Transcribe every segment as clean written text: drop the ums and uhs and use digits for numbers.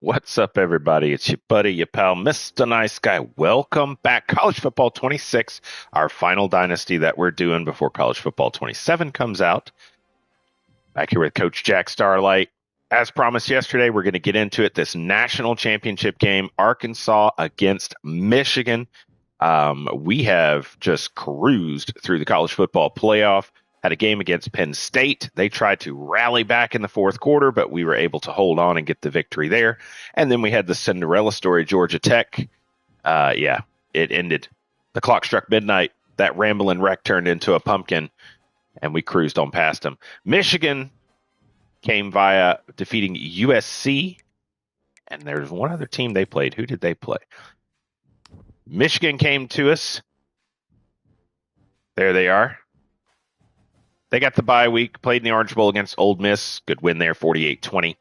What's up, everybody? It's your buddy, your pal, Mr. Nice Guy. Welcome back. College Football 26, our final dynasty that we're doing before College Football 27 comes out. Back here with Coach Jack Starlite. As promised yesterday, we're going to get into it. This national championship game, Arkansas against Michigan. We have just cruised through the college football playoff. Had a game against Penn State. They tried to rally back in the fourth quarter, but we were able to hold on and get the victory there. And then we had the Cinderella story, Georgia Tech. It ended. The clock struck midnight. That rambling wreck turned into a pumpkin, and we cruised on past them. Michigan came via defeating USC, and there's one other team they played. Who did they play? Michigan came to us. There they are. They got the bye week, played in the Orange Bowl against Ole Miss. Good win there, 48-20.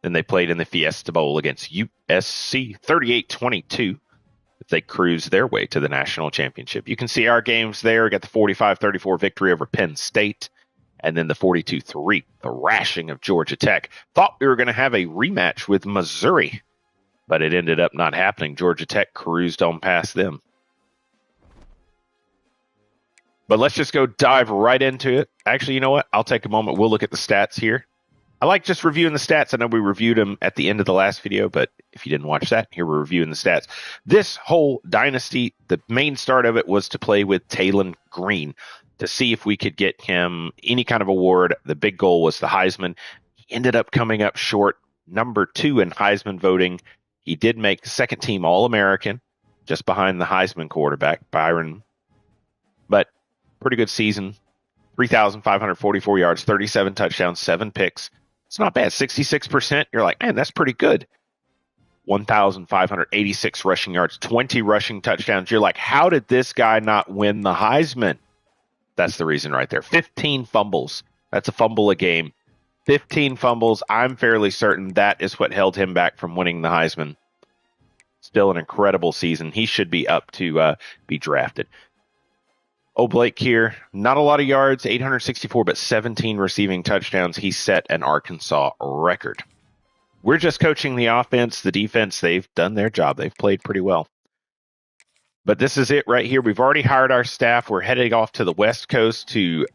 Then they played in the Fiesta Bowl against USC, 38-22. They cruised their way to the national championship. You can see our games there. We got the 45-34 victory over Penn State, and then the 42-3, the rashing of Georgia Tech. Thought we were going to have a rematch with Missouri, but it ended up not happening. Georgia Tech cruised on past them. But let's just go dive right into it. Actually, you know what? I'll take a moment. We'll look at the stats here. I like just reviewing the stats. I know we reviewed them at the end of the last video, but if you didn't watch that, here we're reviewing the stats. This whole dynasty, the main start of it was to play with Talon Green to see if we could get him any kind of award. The big goal was the Heisman. He ended up coming up short, number 2 in Heisman voting. He did make second team All-American, just behind the Heisman quarterback, Byron. But pretty good season. 3,544 yards, 37 touchdowns, 7 picks. It's not bad. 66%. You're like, man, that's pretty good. 1,586 rushing yards, 20 rushing touchdowns. You're like, how did this guy not win the Heisman? That's the reason right there. 15 fumbles. That's a fumble a game. 15 fumbles. I'm fairly certain that is what held him back from winning the Heisman. Still an incredible season. He should be up to be drafted. Blake here, not a lot of yards, 864, but 17 receiving touchdowns. He set an Arkansas record. We're just coaching the offense. The defense, they've done their job. They've played pretty well. But this is it right here. We've already hired our staff. We're heading off to the West Coast to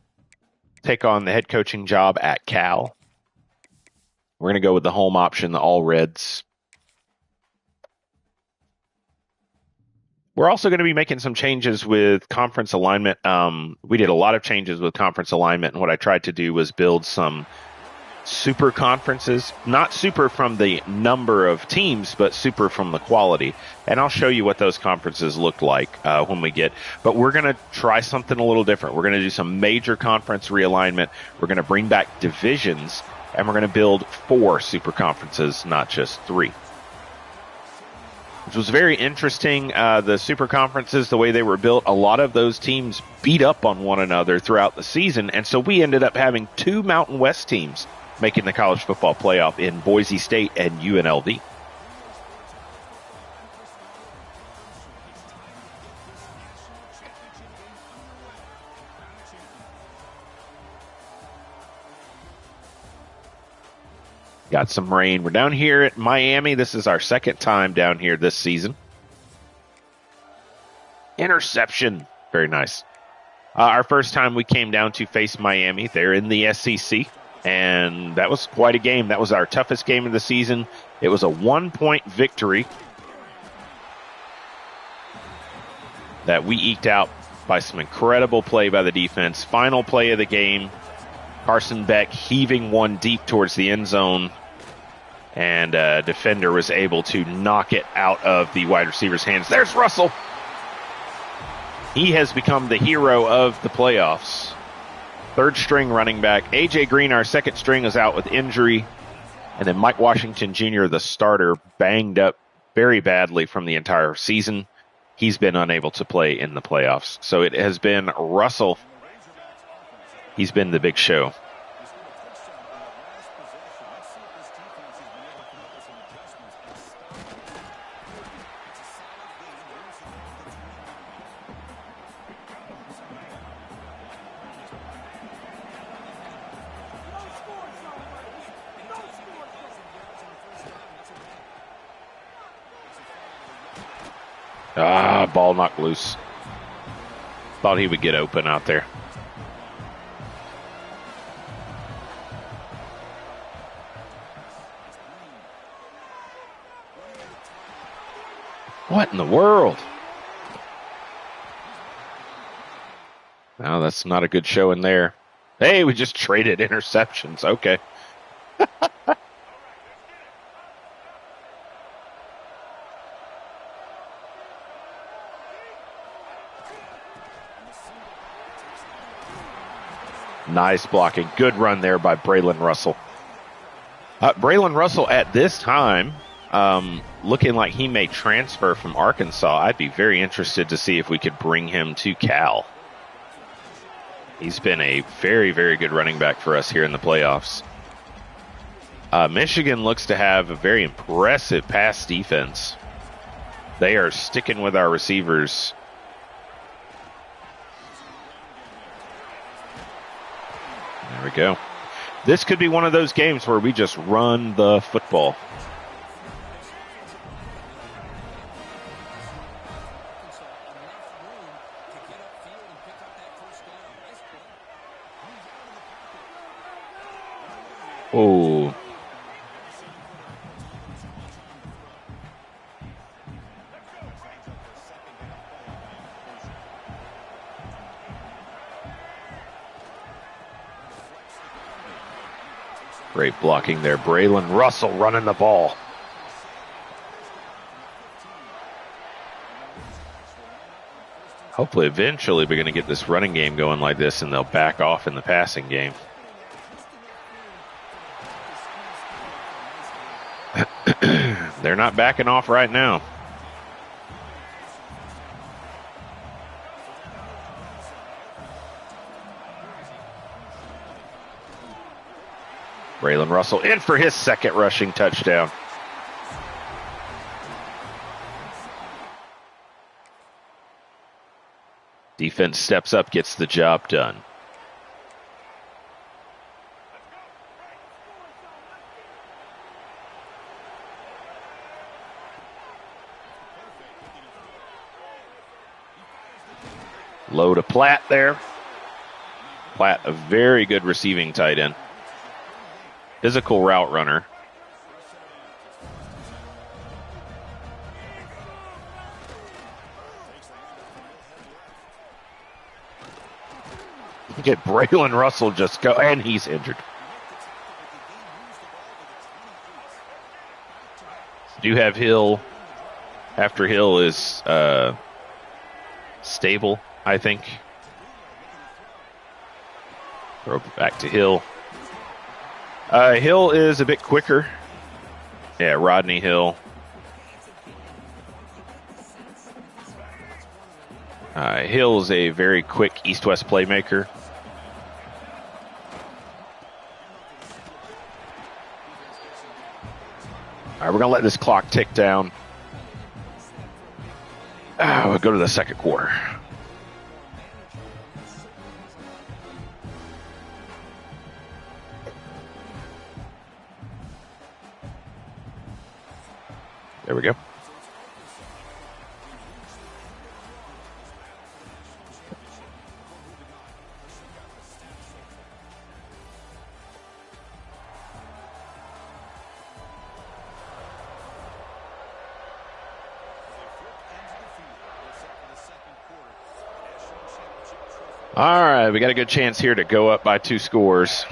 take on the head coaching job at Cal. We're going to go with the home option, the All Reds. We're also going to be making some changes with conference alignment. We did a lot of changes with conference alignment, and what I tried to do was build some super conferences. Not super from the number of teams, but super from the quality. And I'll show you what those conferences look like when we get. But we're going to try something a little different. We're going to do some major conference realignment. We're going to bring back divisions, and we're going to build 4 super conferences, not just 3. Which was very interesting. The super conferences, the way they were built, a lot of those teams beat up on one another throughout the season. And so we ended up having 2 Mountain West teams making the college football playoff in Boise State and UNLV. Got some rain. We're down here at Miami. This is our second time down here this season. Interception. Very nice. Our first time we came down to face Miami. They're in the SEC, and that was quite a game. That was our toughest game of the season. It was a 1-point victory that we eked out by some incredible play by the defense. Final play of the game. Carson Beck heaving one deep towards the end zone, and a defender was able to knock it out of the wide receiver's hands. There's Russell. He has become the hero of the playoffs. Third string running back. A.J. Green, our second string, is out with injury. And then Mike Washington Jr., the starter, banged up very badly from the entire season. He's been unable to play in the playoffs. So it has been Russell. He's been the big show. Ball knocked loose. Thought he would get open out there. What in the world? No, that's not a good show in there. Hey, we just traded interceptions. Okay. Nice blocking. Good run there by Braylon Russell. Braylon Russell at this time, looking like he may transfer from Arkansas. I'd be very interested to see if we could bring him to Cal. He's been a very, very good running back for us here in the playoffs. Michigan looks to have a very impressive pass defense. They are sticking with our receivers. There we go. This could be one of those games where we just run the football. Oh. Great blocking there. Braylon Russell running the ball. Hopefully, eventually, we're going to get this running game going like this, and they'll back off in the passing game. They're not backing off right now. Braylon Russell in for his second rushing touchdown. Defense steps up, gets the job done. Low to Platt there. Platt, a very good receiving tight end. Physical route runner. Get Braylon Russell just go, and he's injured. Do have Hill after Hill is stable, I think. Throw back to Hill. Hill is a bit quicker. Yeah, Rodney Hill. Hill is a very quick east-west playmaker. All right, we're going to let this clock tick down. We'll go to the second quarter. There we go. All right, we got a good chance here to go up by 2 scores.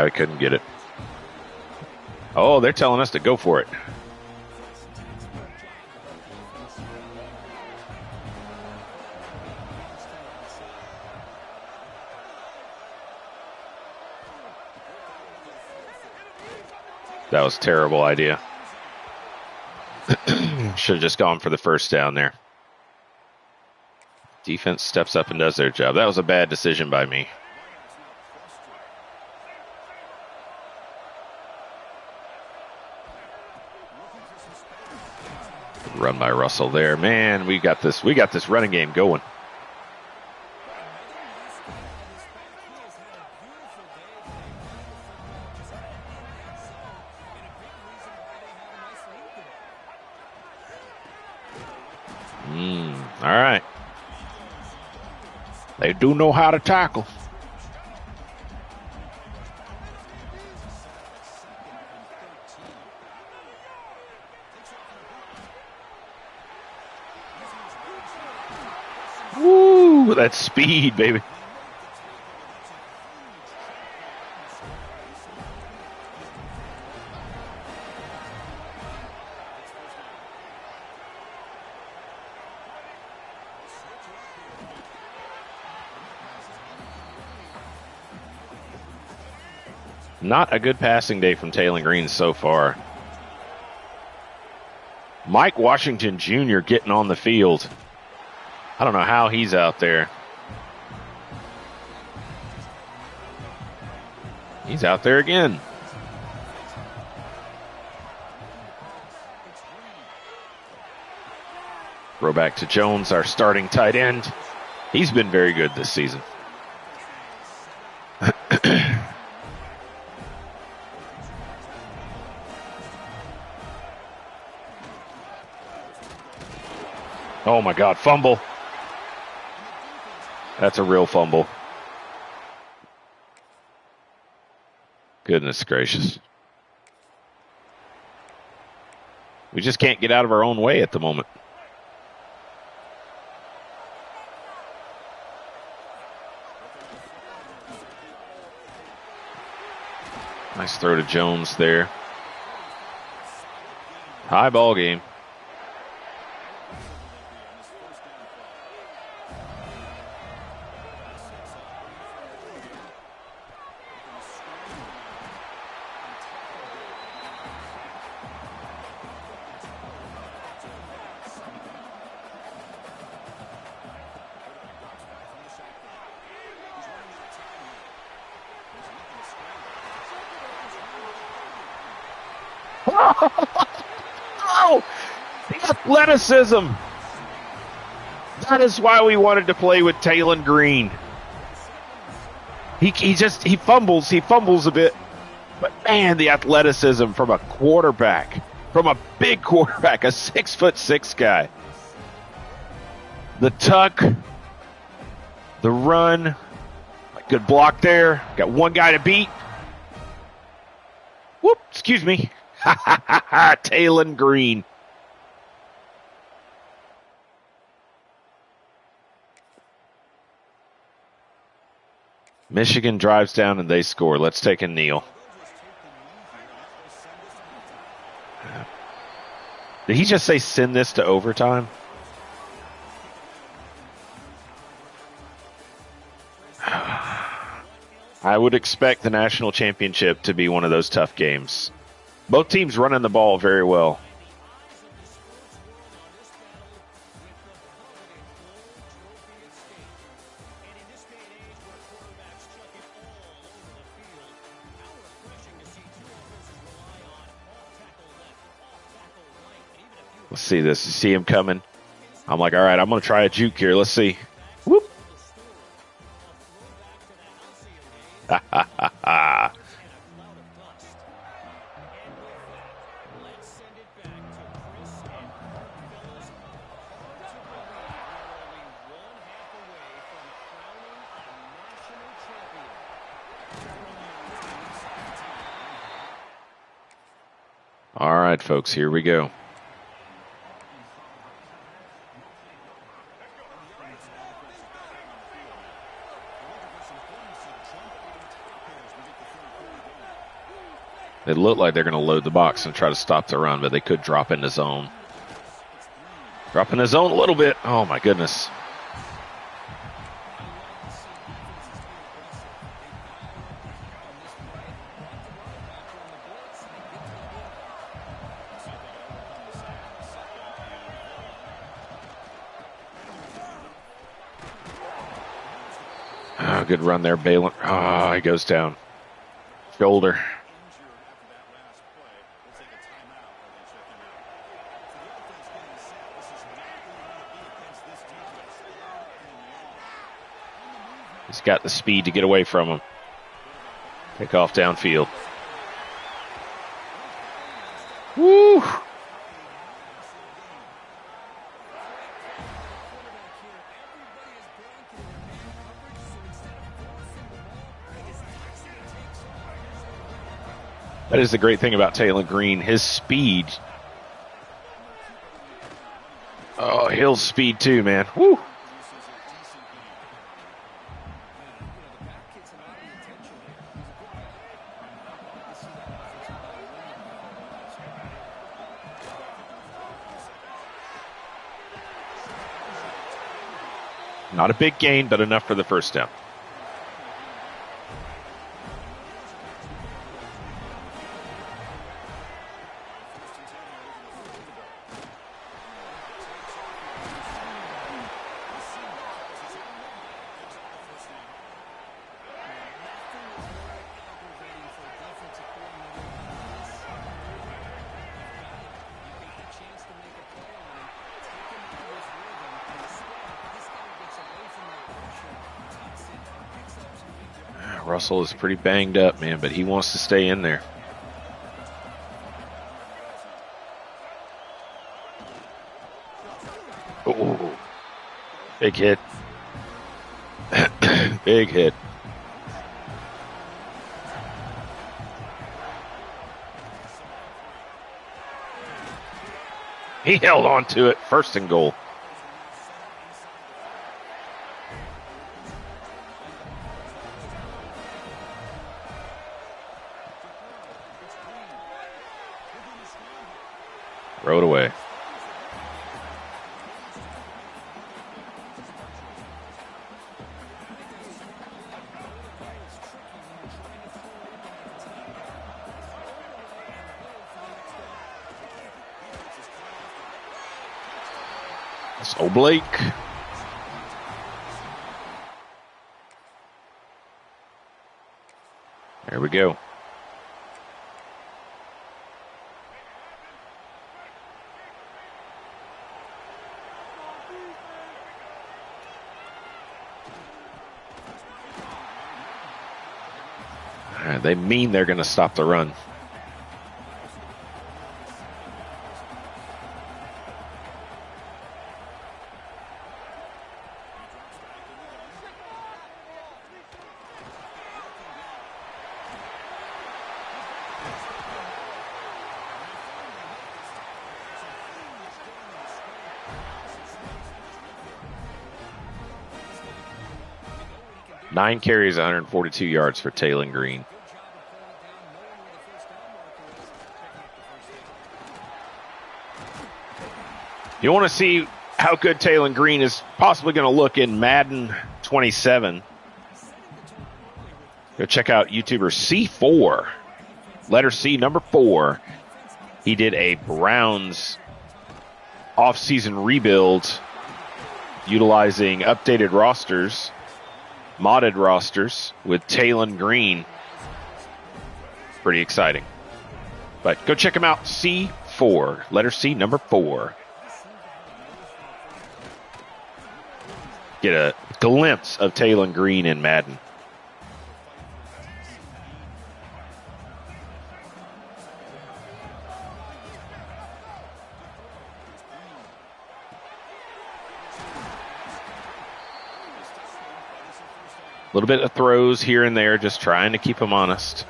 We couldn't get it. Oh, they're telling us to go for it. That was a terrible idea. Should have just gone for the first down there. Defense steps up and does their job. That was a bad decision by me. Run by Russell there. Man, we got this running game going. All right. They do know how to tackle. Woo, that's speed, baby. Not a good passing day from Taylor Green so far. Mike Washington Jr. getting on the field. I don't know how he's out there. He's out there again. Throw back to Jones, our starting tight end. He's been very good this season. Oh my God, fumble. That's a real fumble. Goodness gracious. We just can't get out of our own way at the moment. Nice throw to Jones there. High ball game. Oh, the athleticism. That is why we wanted to play with Taylor Green. He fumbles a bit. But man, the athleticism from a quarterback, from a big quarterback, a 6'6" guy. The tuck, the run, good block there. Got one guy to beat. Whoop, excuse me. Taylor Green. Michigan drives down and they score. Let's take a kneel. Did he just say send this to overtime? I would expect the national championship to be one of those tough games. Both teams running the ball very well. Let's see this. You see him coming. I'm like, all right, I'm going to try a juke here. Let's see. Whoop. Ha, ha, ha, ha. All right, folks, here we go. It looked like they're going to load the box and try to stop the run, but they could drop into zone. Drop in the zone a little bit. Oh, my goodness. Oh, good run there, Balin. Oh, he goes down. Shoulder. He's got the speed to get away from him. Pick off downfield. Woo! That is the great thing about Taylor Green. His speed. Oh, Hill's speed too, man. Woo! Not a big gain, but enough for the first down. Russell is pretty banged up, man, but he wants to stay in there. Oh, big hit. Big hit. He held on to it. First and goal. Throw it away. So Blake. There we go. They mean they're going to stop the run. Nine carries, 142 yards for Taylor Green. You want to see how good Taylor Green is possibly going to look in Madden 27. Go check out YouTuber C4, letter C, number 4. He did a Browns off-season rebuild utilizing updated rosters, modded rosters with Taylor Green. Pretty exciting. But go check him out, C4, letter C, number 4. Get a glimpse of Taylor Green in Madden. A little bit of throws here and there, just trying to keep him honest.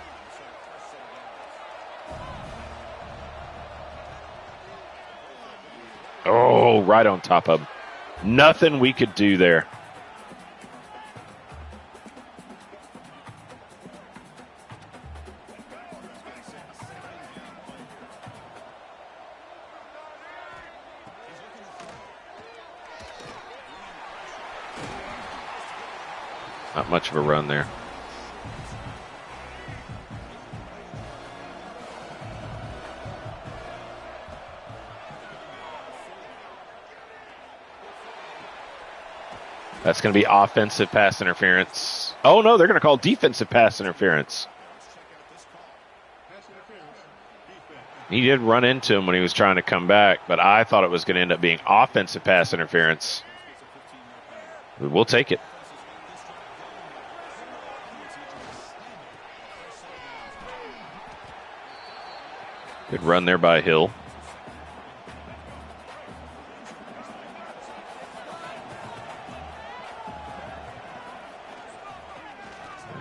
Oh, right on top of him. Nothing we could do there. Not much of a run there. That's going to be offensive pass interference. Oh, no, they're going to call defensive pass interference. He did run into him when he was trying to come back, but I thought it was going to end up being offensive pass interference. We'll take it. Good run there by Hill.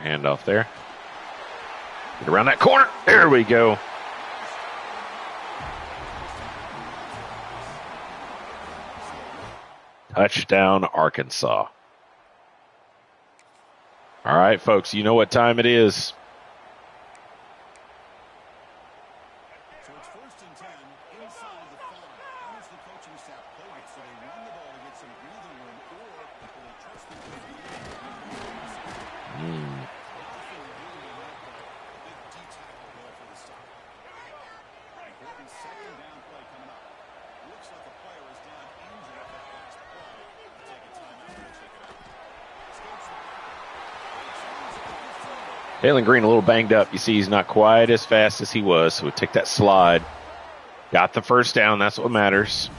Handoff there. Get around that corner. There we go. Touchdown, Arkansas. All right, folks, you know what time it is. So it's 1st and 10 inside the 5. How does the coaching staff play it? So they run the ball to get some breathing room, or will they trust the Important 2nd down play coming up. Looks like a player is down injured at that last play. Take a timeout to check it out. Taylon Green a little banged up. You see he's not quite as fast as he was, so we take that slide. Got the first down. That's what matters.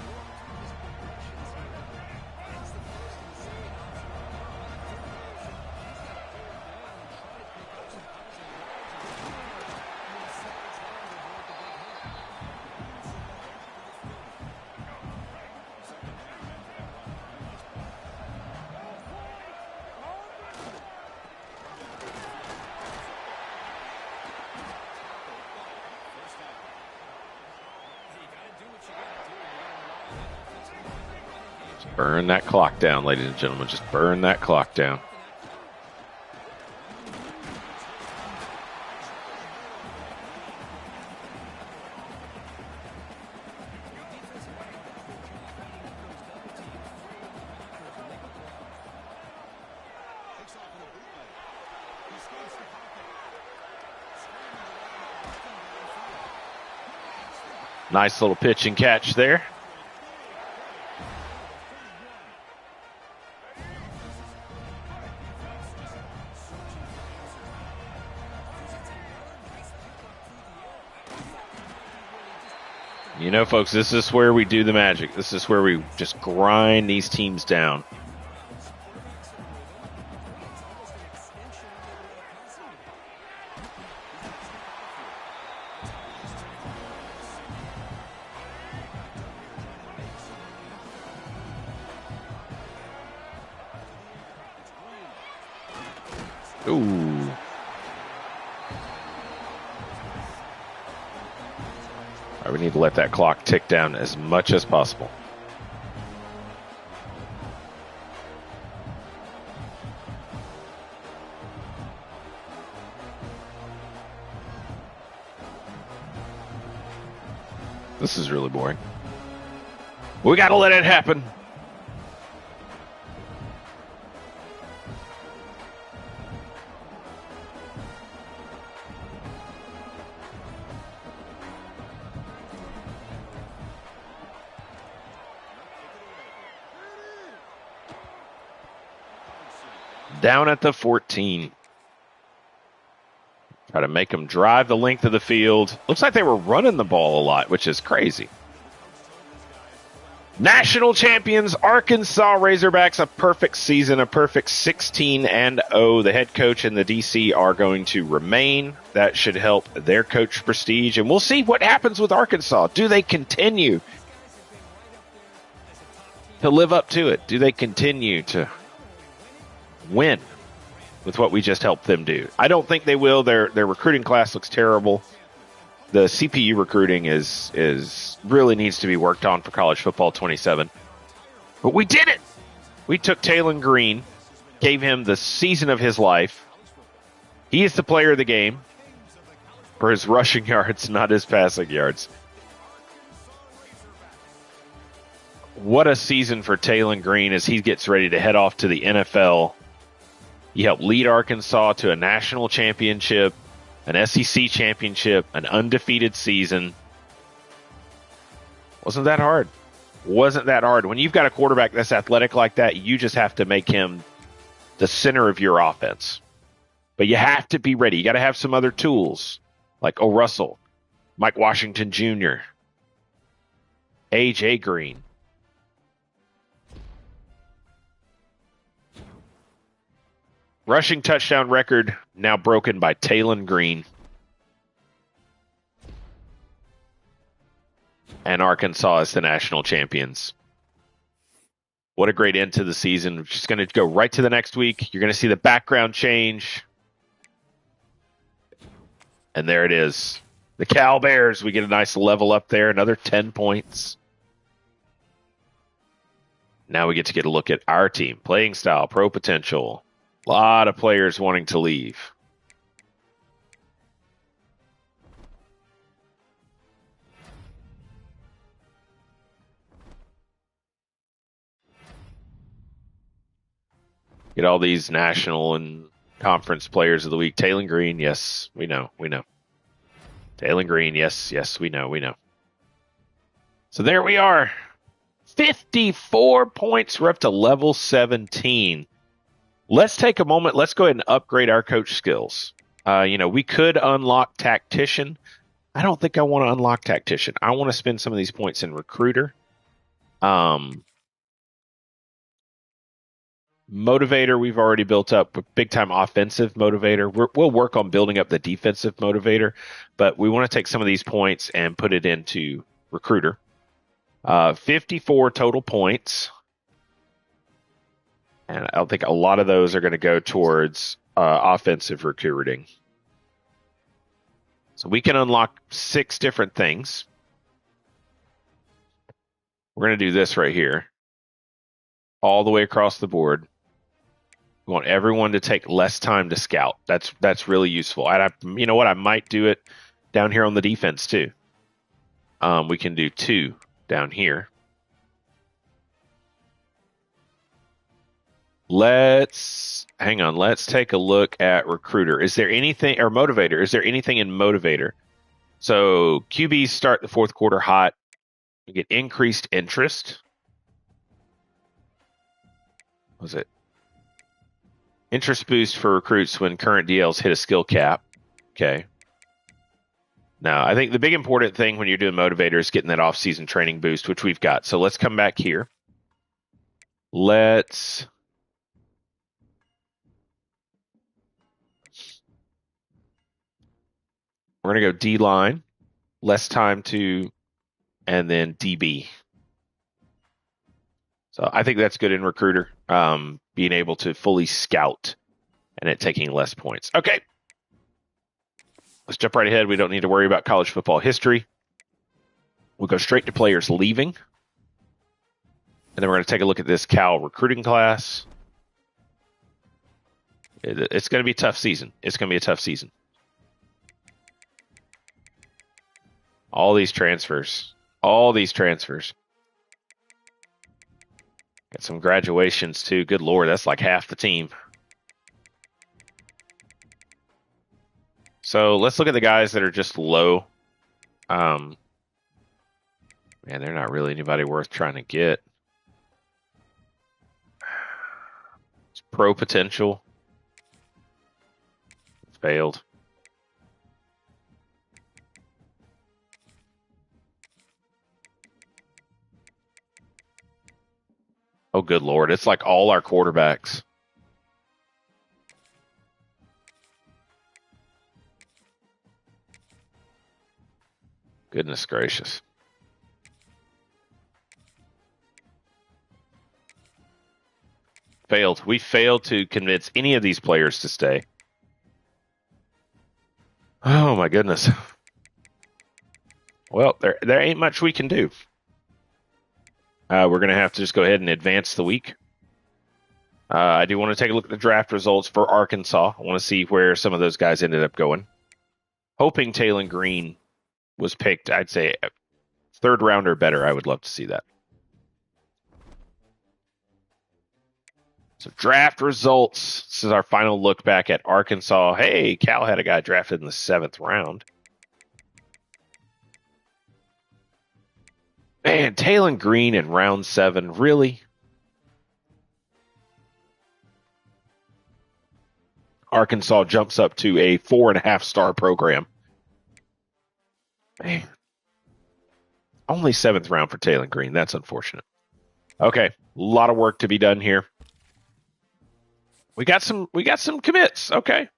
Burn that clock down, ladies and gentlemen. Just burn that clock down. Nice little pitch and catch there. You know, folks, this is where we do the magic. This is where we just grind these teams down. Ooh. All right, we need to let that clock tick down as much as possible. This is really boring. We got to let it happen. Down at the 14. Try to make them drive the length of the field. Looks like they were running the ball a lot, which is crazy. National champions, Arkansas Razorbacks, a perfect season, a perfect 16-0. The head coach and the DC are going to remain. That should help their coach prestige. And we'll see what happens with Arkansas. Do they continue to live up to it? Do they continue to win with what we just helped them do? I don't think they will. Their recruiting class looks terrible. The CPU recruiting is really needs to be worked on for college football 27. But we did it. We took Taylon Green, gave him the season of his life. He is the player of the game for his rushing yards, not his passing yards. What a season for Taylon Green as he gets ready to head off to the NFL. He helped lead Arkansas to a national championship, an SEC championship, an undefeated season. Wasn't that hard. Wasn't that hard. When you've got a quarterback that's athletic like that, you just have to make him the center of your offense. But you have to be ready. You got to have some other tools like Russell, Mike Washington Jr., A.J. Green. Rushing touchdown record now broken by Taylon Green. And Arkansas is the national champions. What a great end to the season. We're just going to go right to the next week. You're going to see the background change. And there it is. The Cal Bears, we get a nice level up there, another 10 points. Now we get to get a look at our team. Playing style, pro potential. A lot of players wanting to leave. Get all these national and conference players of the week. Taylor Green, yes, we know. Taylor Green, yes, we know. So there we are. 54 points. We're up to level 17. Let's take a moment. Let's go ahead and upgrade our coach skills. We could unlock Tactician. I don't think I want to unlock Tactician. I want to spend some of these points in Recruiter. Motivator, we've already built up. Big time offensive motivator. We'll work on building up the defensive motivator, but we want to take some of these points and put it into Recruiter. 54 total points. And I think a lot of those are going to go towards offensive recruiting. So we can unlock 6 different things. We're going to do this right here. All the way across the board. We want everyone to take less time to scout. That's really useful. And you know what? I might do it down here on the defense too. We can do 2 down here. Let's take a look at Recruiter. Is there anything, or Motivator? Is there anything in Motivator? So QBs start the fourth quarter hot. You get increased interest. What was it? Interest boost for recruits when current DLs hit a skill cap. Okay. Now, I think the big important thing when you're doing Motivator is getting that off-season training boost, which we've got. So let's come back here. We're going to go D-line, less time to, and then DB. So I think that's good in Recruiter, being able to fully scout and it taking less points. Okay. Let's jump right ahead. We don't need to worry about college football history. We'll go straight to players leaving. And then we're going to take a look at this Cal recruiting class. It's going to be a tough season. All these transfers. Got some graduations too. Good Lord, that's like half the team. So let's look at the guys that are just low. Man, they're not really anybody worth trying to get. It's pro potential. Failed. Oh, good Lord. It's like all our quarterbacks. Goodness gracious. Failed. We failed to convince any of these players to stay. Oh, my goodness. Well, there ain't much we can do. We're going to have to just go ahead and advance the week. I do want to take a look at the draft results for Arkansas. I want to see where some of those guys ended up going. Hoping Taylor Green was picked, I'd say third round or better. I would love to see that. So draft results. This is our final look back at Arkansas. Hey, Cal had a guy drafted in the 7th round. Man, Taylor Green in round 7, really? Arkansas jumps up to a 4.5-star program. Man. Only 7th round for Taylor Green. That's unfortunate. Okay, a lot of work to be done here. We got some commits. Okay.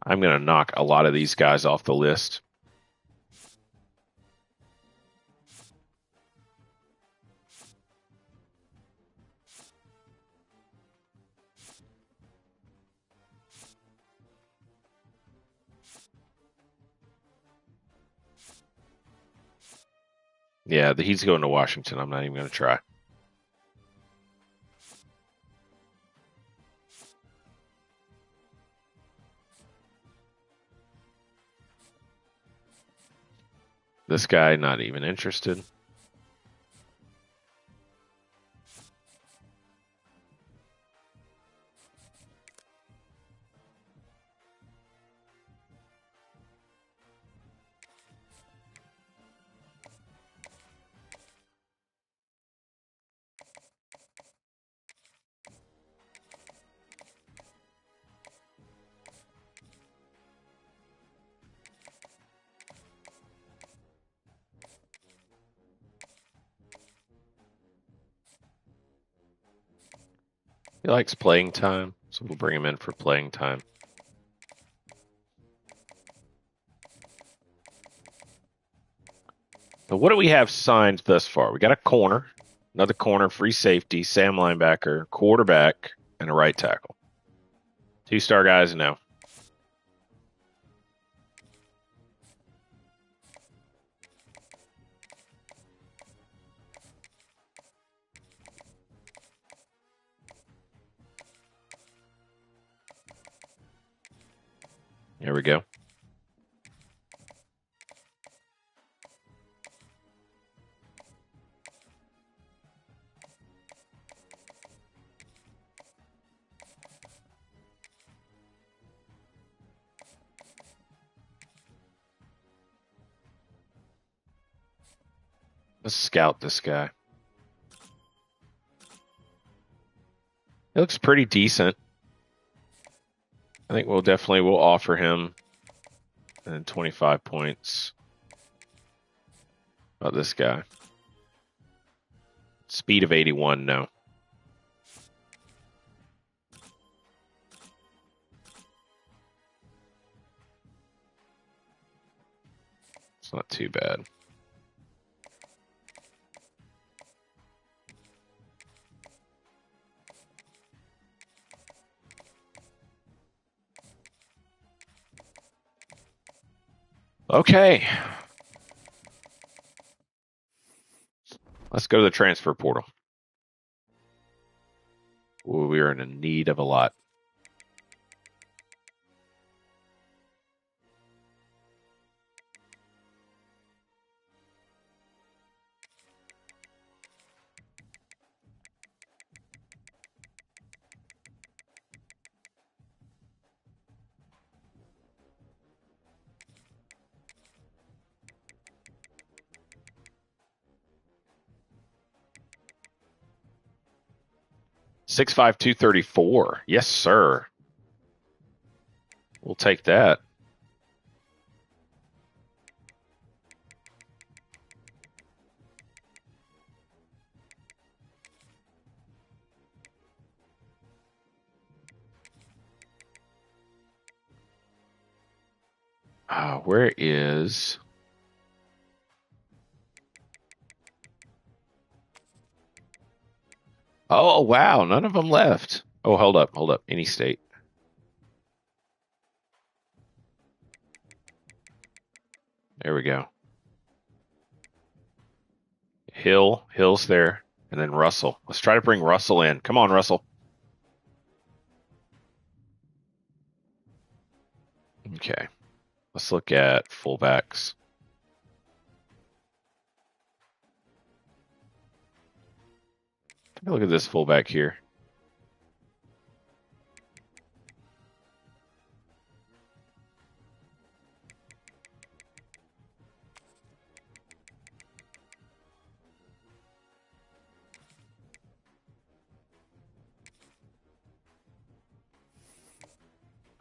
I'm going to knock a lot of these guys off the list. Yeah, he's going to Washington. I'm not even going to try. This guy, not even interested. He likes playing time, so we'll bring him in for playing time. So what do we have signed thus far? We got a corner, another corner, free safety, Sam linebacker, quarterback, and a right tackle. 2-star guys, no. There we go. Let's scout this guy. He looks pretty decent. I think we'll offer him 25 points. About this guy. Speed of 81, no. It's not too bad. Okay. Let's go to the transfer portal. Ooh, we are in need of a lot. Six five 234. Yes, sir. We'll take that. Where is... Oh, wow. None of them left. Oh, hold up. Any state. There we go. Hill's there. And then Russell. Let's try to bring Russell in. Come on, Russell. Okay. Let's look at fullbacks. Take a look at this fullback here.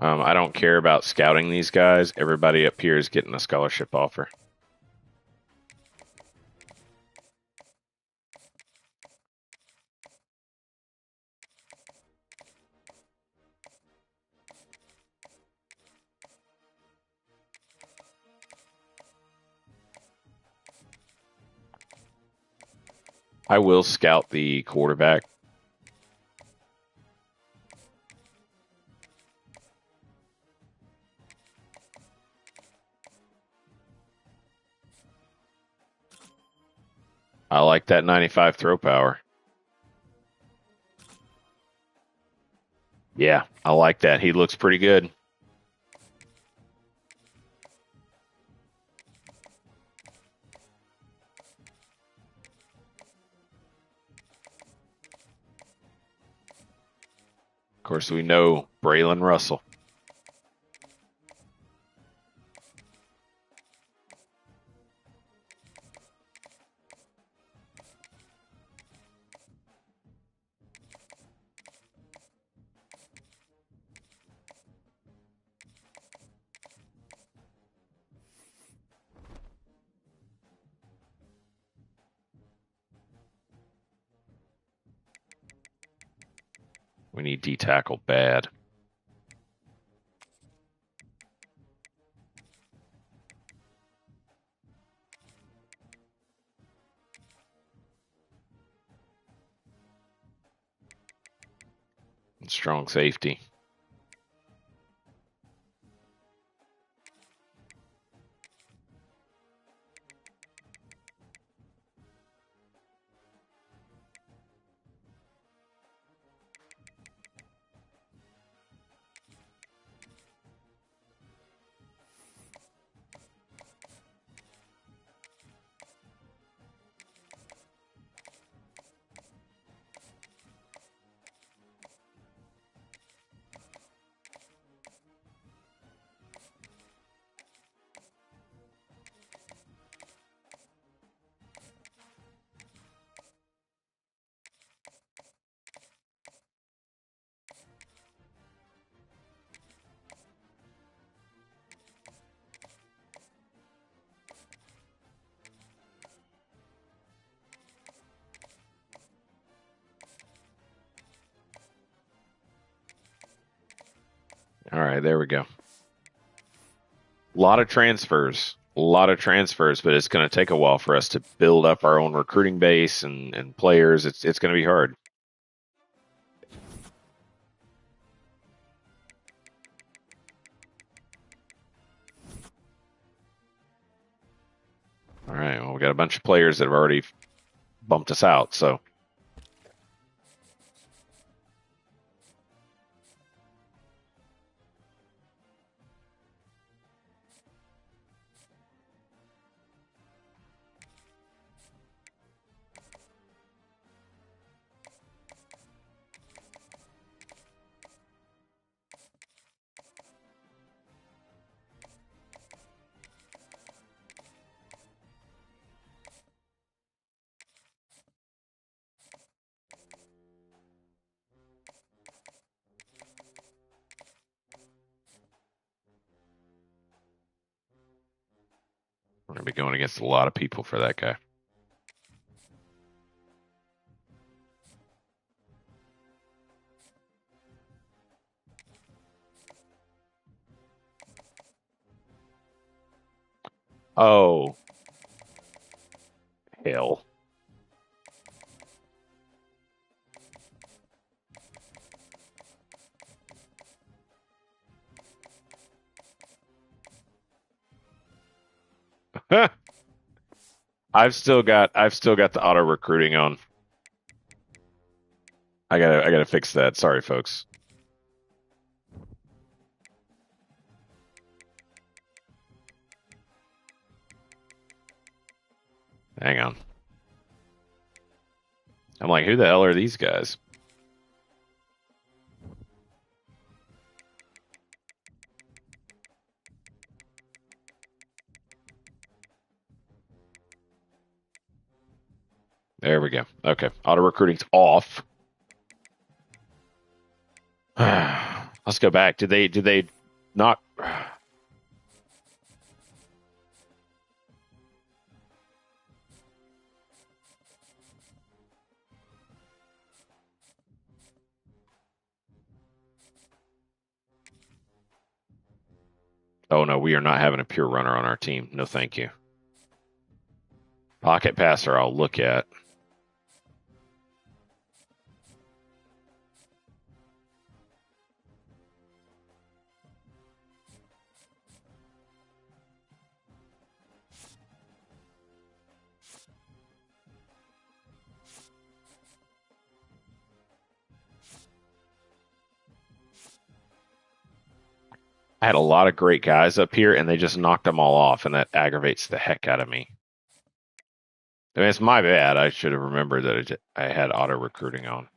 I don't care about scouting these guys. Everybody up here is getting a scholarship offer. I will scout the quarterback. I like that 95 throw power. Yeah, I like that. He looks pretty good. Of course, we know Braylon Russell. We need D tackle bad. And strong safety. All right, there we go. A lot of transfers. A lot of transfers, but it's going to take a while for us to build up our own recruiting base and players. It's going to be hard. All right, well, we got a bunch of players that have already bumped us out, so. We're going to be going against a lot of people for that guy. Oh, hell. I've still got the auto recruiting on. I gotta fix that. Sorry, folks. Hang on. I'm like, who the hell are these guys? There we go. Okay, auto recruiting's off. Let's go back. Did they not? Oh no, we are not having a pure runner on our team. No, thank you. Pocket passer, I'll look at. I had a lot of great guys up here, and they just knocked them all off, and that aggravates the heck out of me. I mean, it's my bad. I should have remembered that I had auto recruiting on.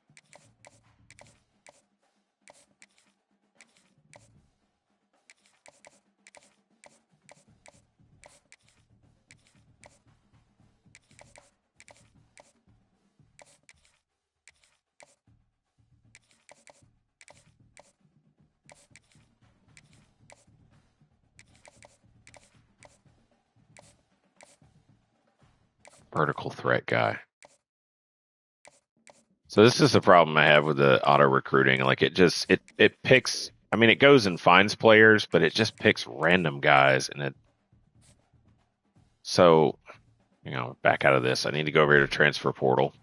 Vertical threat guy. So this is the problem I have with the auto recruiting. Like it picks. I mean, it goes and finds players, but it just picks random guys, and it. So, back out of this. I need to go over here to transfer portal.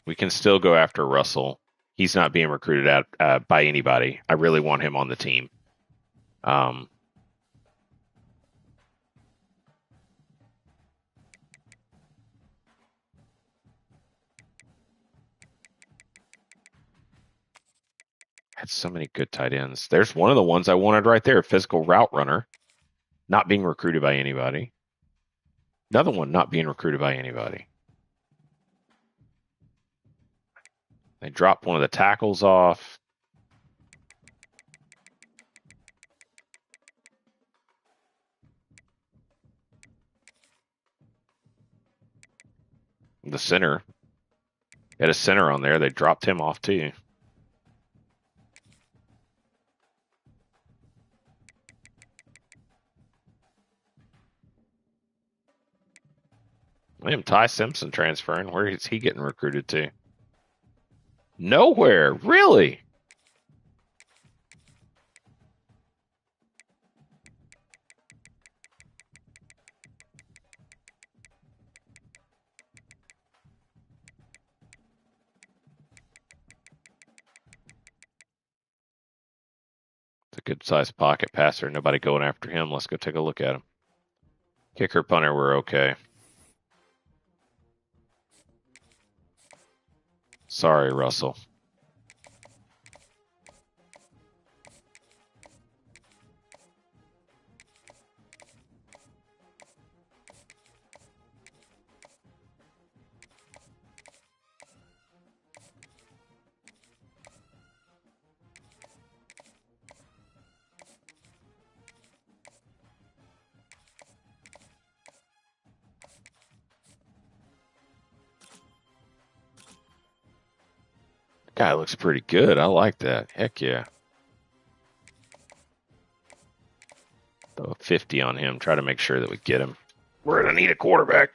We can still go after Russell. He's not being recruited at by anybody. I really want him on the team. Had so many good tight ends. There's one of the ones I wanted right there, physical route runner, not being recruited by anybody. Another one not being recruited by anybody. They dropped one of the tackles off. The center. Had a center on there. They dropped him off too. William Ty Simpson transferring. Where is he getting recruited to? Nowhere. Really? It's a good sized pocket passer. Nobody going after him. Let's go take a look at him. Kicker, punter, we're okay. Sorry, Russell. Guy looks pretty good. I like that. Heck yeah. Throw a 50 on him. Try to make sure that we get him. We're going to need a quarterback.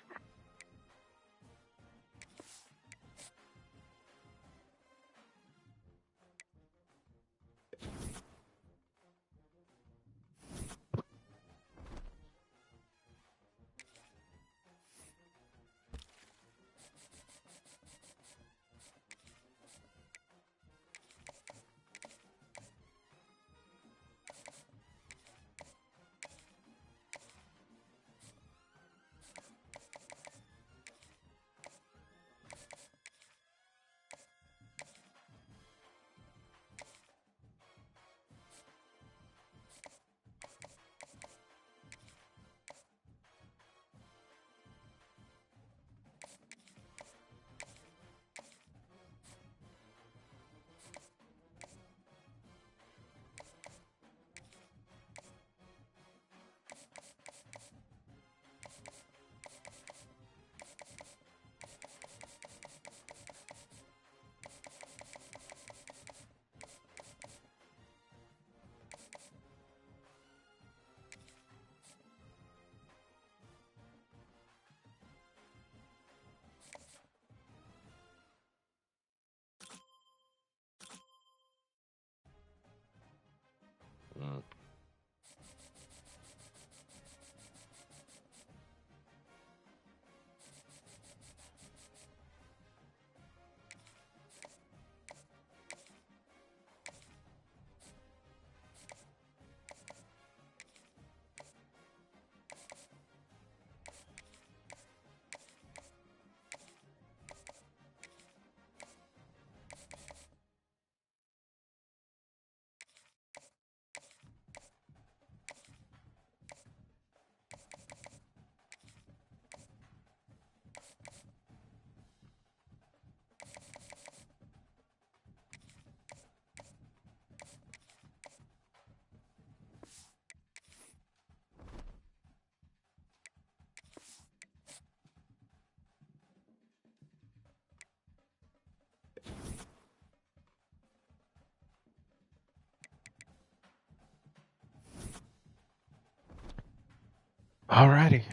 All righty.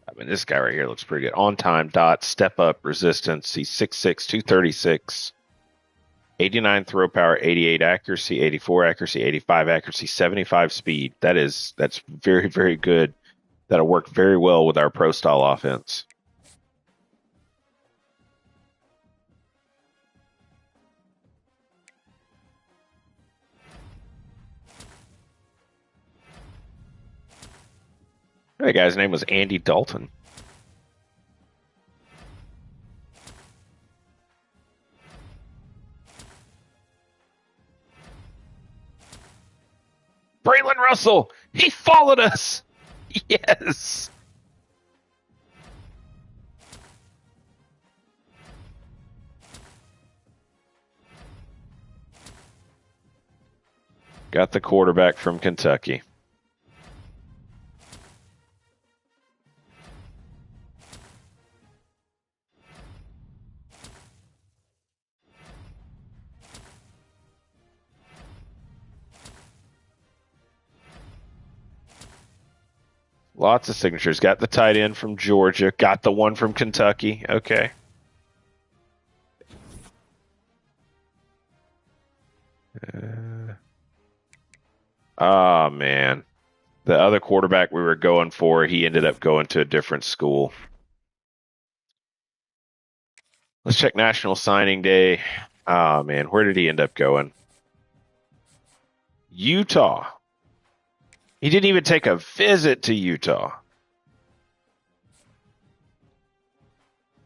I mean, this guy right here looks pretty good. On time, dot, step up, resistance. He's 6'6", 236. 89 throw power, 88 accuracy, 84 accuracy, 85 accuracy, 75 speed. That's very, very good. That'll work very well with our pro style offense. That guy's name was Andy Dalton. Braylon Russell, he followed us. Yes. Got the quarterback from Kentucky. Lots of signatures. Got the tight end from Georgia. Got the one from Kentucky. Okay. Oh, man. The other quarterback we were going for, he ended up going to a different school. Let's check National Signing Day. Oh, man. Where did he end up going? Utah. He didn't even take a visit to Utah.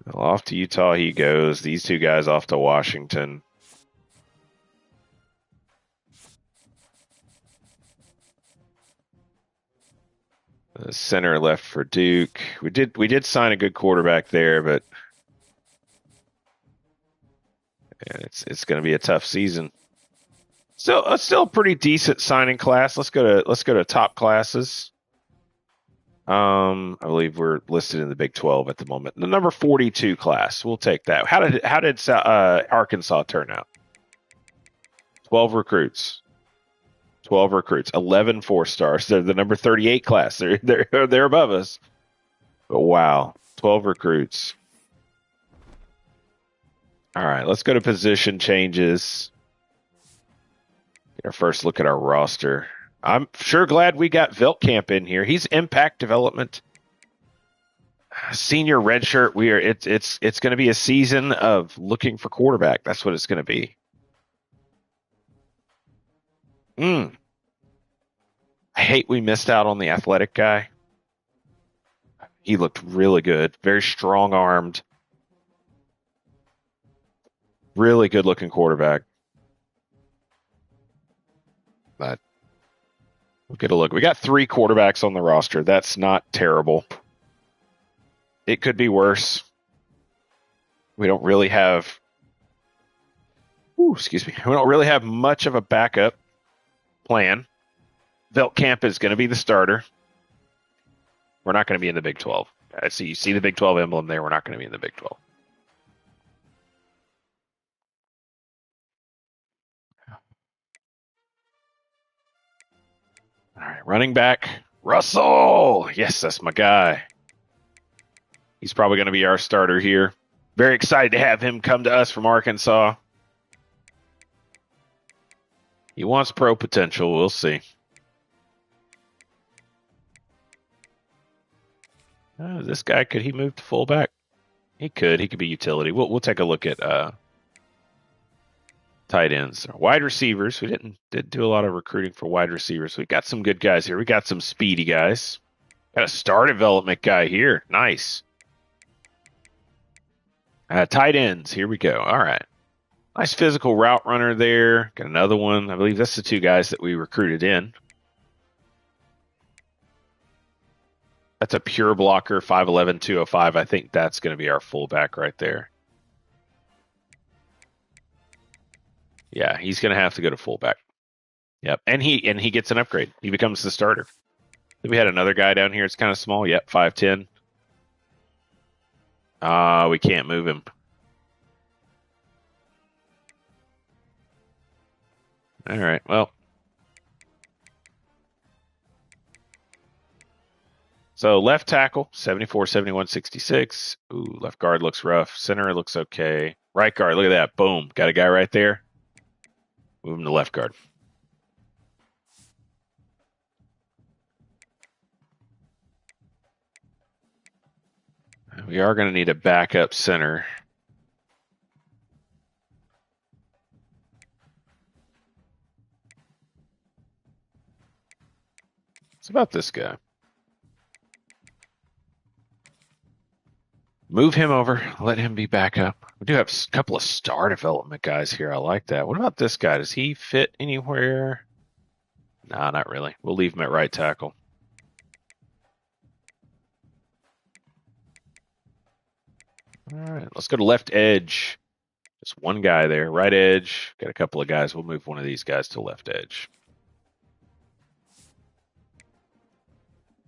Well, off to Utah he goes. These two guys off to Washington. The center left for Duke. We did sign a good quarterback there, but it's going to be a tough season. Still a pretty decent signing class. Let's go to top classes. I believe we're listed in the Big 12 at the moment. The number 42 class. We'll take that. How did Arkansas turn out? 12 recruits. 12 recruits. 11 4-stars. They're the number 38 class. They're above us. But wow, 12 recruits. All right, let's go to position changes. Get our first look at our roster. I'm sure glad we got Veltkamp in here. He's impact development. Senior redshirt. It's going to be a season of looking for quarterback. That's what it's going to be. I hate we missed out on the athletic guy. He looked really good. Very strong armed. Really good looking quarterback. But we'll get a look. We got 3 quarterbacks on the roster. That's not terrible. It could be worse. We don't really have. Excuse me. We don't really have much of a backup plan. Veltkamp is going to be the starter. We're not going to be in the Big 12. You see the Big 12 emblem there. We're not going to be in the Big 12. All right, running back, Russell. Yes, that's my guy. He's probably going to be our starter here. Very excited to have him come to us from Arkansas. He wants pro potential. We'll see. This guy, could he move to fullback? He could. He could be utility. We'll take a look at tight ends. Wide receivers. We didn't do a lot of recruiting for wide receivers. We got some good guys here. We got some speedy guys. Got a star development guy here. Nice. Tight ends. Here we go. All right. Nice physical route runner there. Got another one. I believe that's the two guys that we recruited in. That's a pure blocker, 5'11", 205. I think that's going to be our fullback right there. Yeah, he's going to have to go to fullback. Yep, and he gets an upgrade. He becomes the starter. We had another guy down here. It's kind of small. Yep, 5'10". We can't move him. All right, well. So left tackle, 74, 71, 66. Ooh, left guard looks rough. Center looks okay. Right guard, look at that. Boom. Got a guy right there. Move him to left guard. We are going to need a backup center. It's about this guy. Move him over. Let him be backup. We do have a couple of star development guys here. I like that. What about this guy? Does he fit anywhere? Nah, not really. We'll leave him at right tackle. All right, let's go to left edge. Just one guy there. Right edge. Got a couple of guys. We'll move one of these guys to left edge.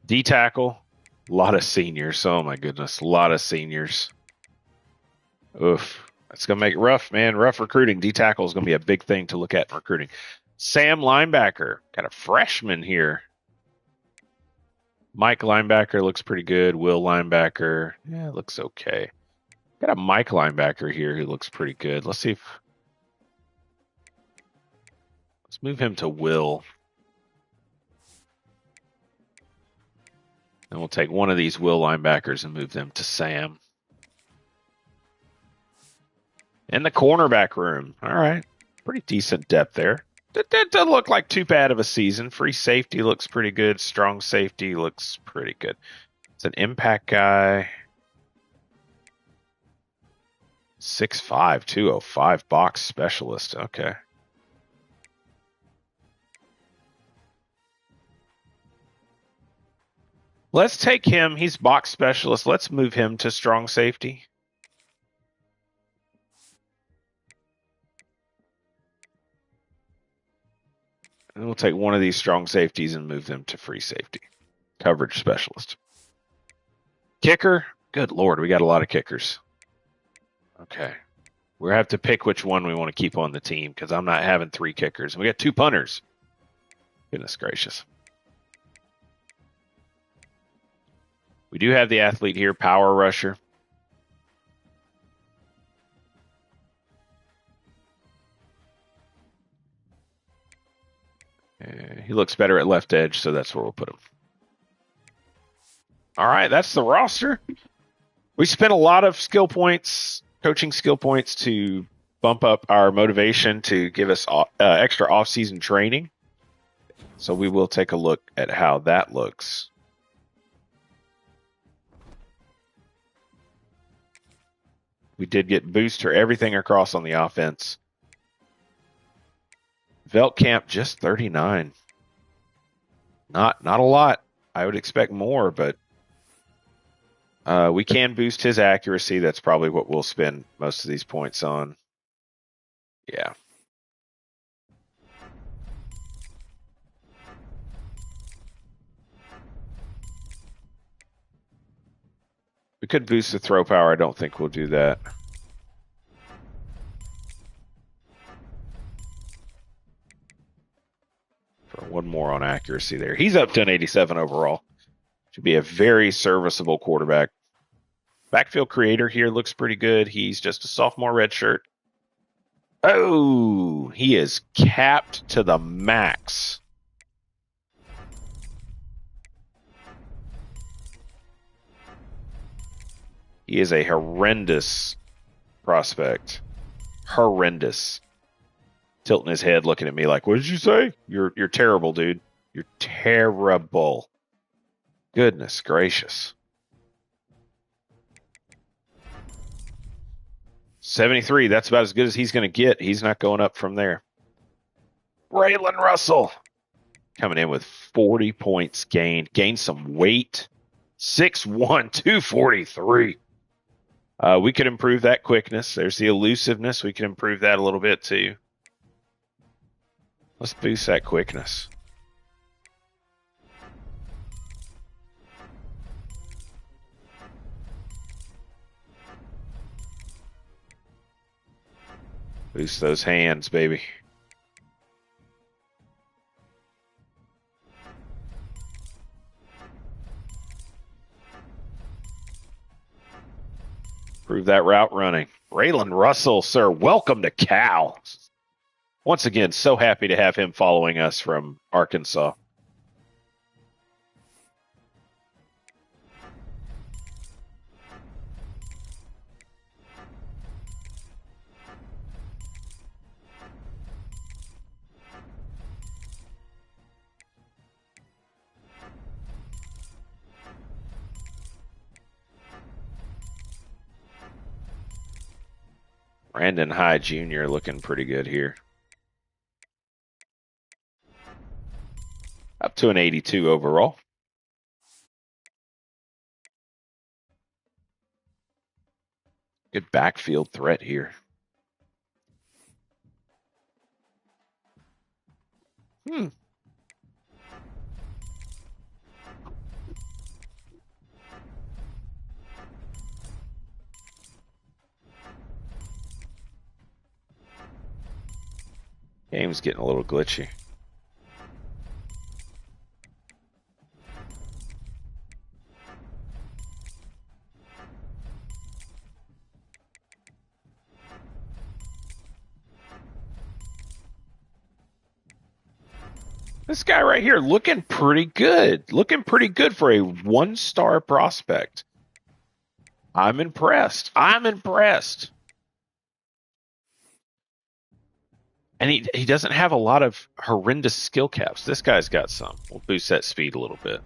D tackle. A lot of seniors. Oh my goodness. A lot of seniors. Oof. That's going to make it rough, man. Rough recruiting. D tackle is going to be a big thing to look at in recruiting. Sam linebacker. Got a freshman here. Mike linebacker looks pretty good. Will linebacker. Yeah, looks okay. Got a Mike linebacker here who looks pretty good. Let's see if. Let's move him to Will. And we'll take one of these Will linebackers and move them to Sam. In the cornerback room. All right. Pretty decent depth there. That doesn't look like too bad of a season. Free safety looks pretty good. Strong safety looks pretty good. It's an impact guy. 6'5", 205 box specialist. Okay. Let's take him. He's box specialist. Let's move him to strong safety. And we'll take one of these strong safeties and move them to free safety. Coverage specialist. Kicker. Good Lord, we got a lot of kickers. Okay. We'll have to pick which one we want to keep on the team because I'm not having 3 kickers. We got 2 punters. Goodness gracious. We do have the athlete here, power rusher. He looks better at left edge, so that's where we'll put him. All right, that's the roster. We spent a lot of skill points, coaching skill points to bump up our motivation to give us extra off-season training. So we will take a look at how that looks. We did get boost for everything across on the offense. Veltkamp just 39. Not a lot. I would expect more, but we can boost his accuracy. That's probably what we'll spend most of these points on. Yeah. We could boost the throw power. I don't think we'll do that. For one more on accuracy there. He's up to an 87 overall. Should be a very serviceable quarterback. Backfield creator here looks pretty good. He's just a sophomore redshirt. Oh, he is capped to the max. He is a horrendous prospect. Horrendous. Tilting his head, looking at me like, what did you say? You're terrible, dude. You're terrible. Goodness gracious. 73, that's about as good as he's going to get. He's not going up from there. Braylon Russell coming in with 40 points gained. Gained some weight. 6'1", 243. We could improve that quickness. There's the elusiveness. We can improve that a little bit too. Let's boost that quickness. Boost those hands, baby. Prove that route running. Braylon Russell, sir, welcome to Cal. Once again, so happy to have him following us from Arkansas. Brandon High Jr. looking pretty good here. Up to an 82 overall. Good backfield threat here. Game's getting a little glitchy. This guy right here looking pretty good. Looking pretty good for a one-star prospect. I'm impressed. I'm impressed. And he doesn't have a lot of horrendous skill caps. This guy's got some. We'll boost that speed a little bit.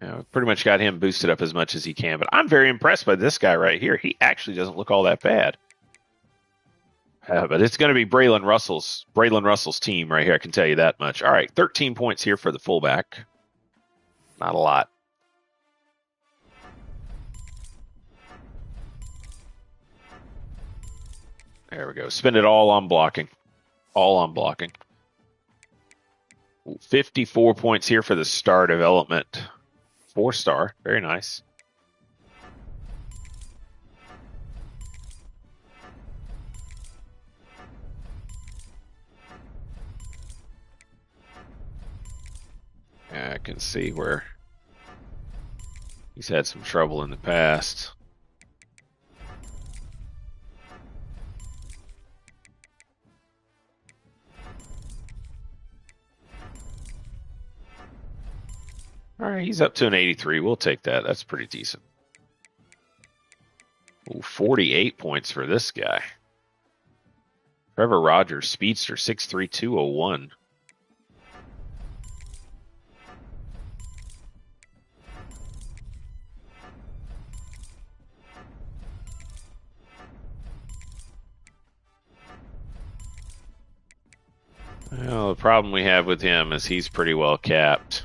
Yeah, we've pretty much got him boosted up as much as he can. But I'm very impressed by this guy right here. He actually doesn't look all that bad. But it's going to be Braylon Russell's team right here. I can tell you that much. All right, 13 points here for the fullback. Not a lot. There we go. Spend it all on blocking. All on blocking. 54 points here for the star development. 4-star. Very nice. I can see where he's had some trouble in the past. All right, he's up to an 83. We'll take that. That's pretty decent. Ooh, 48 points for this guy. Trevor Rogers, speedster, 6'3", 201. Well, the problem we have with him is he's pretty well capped.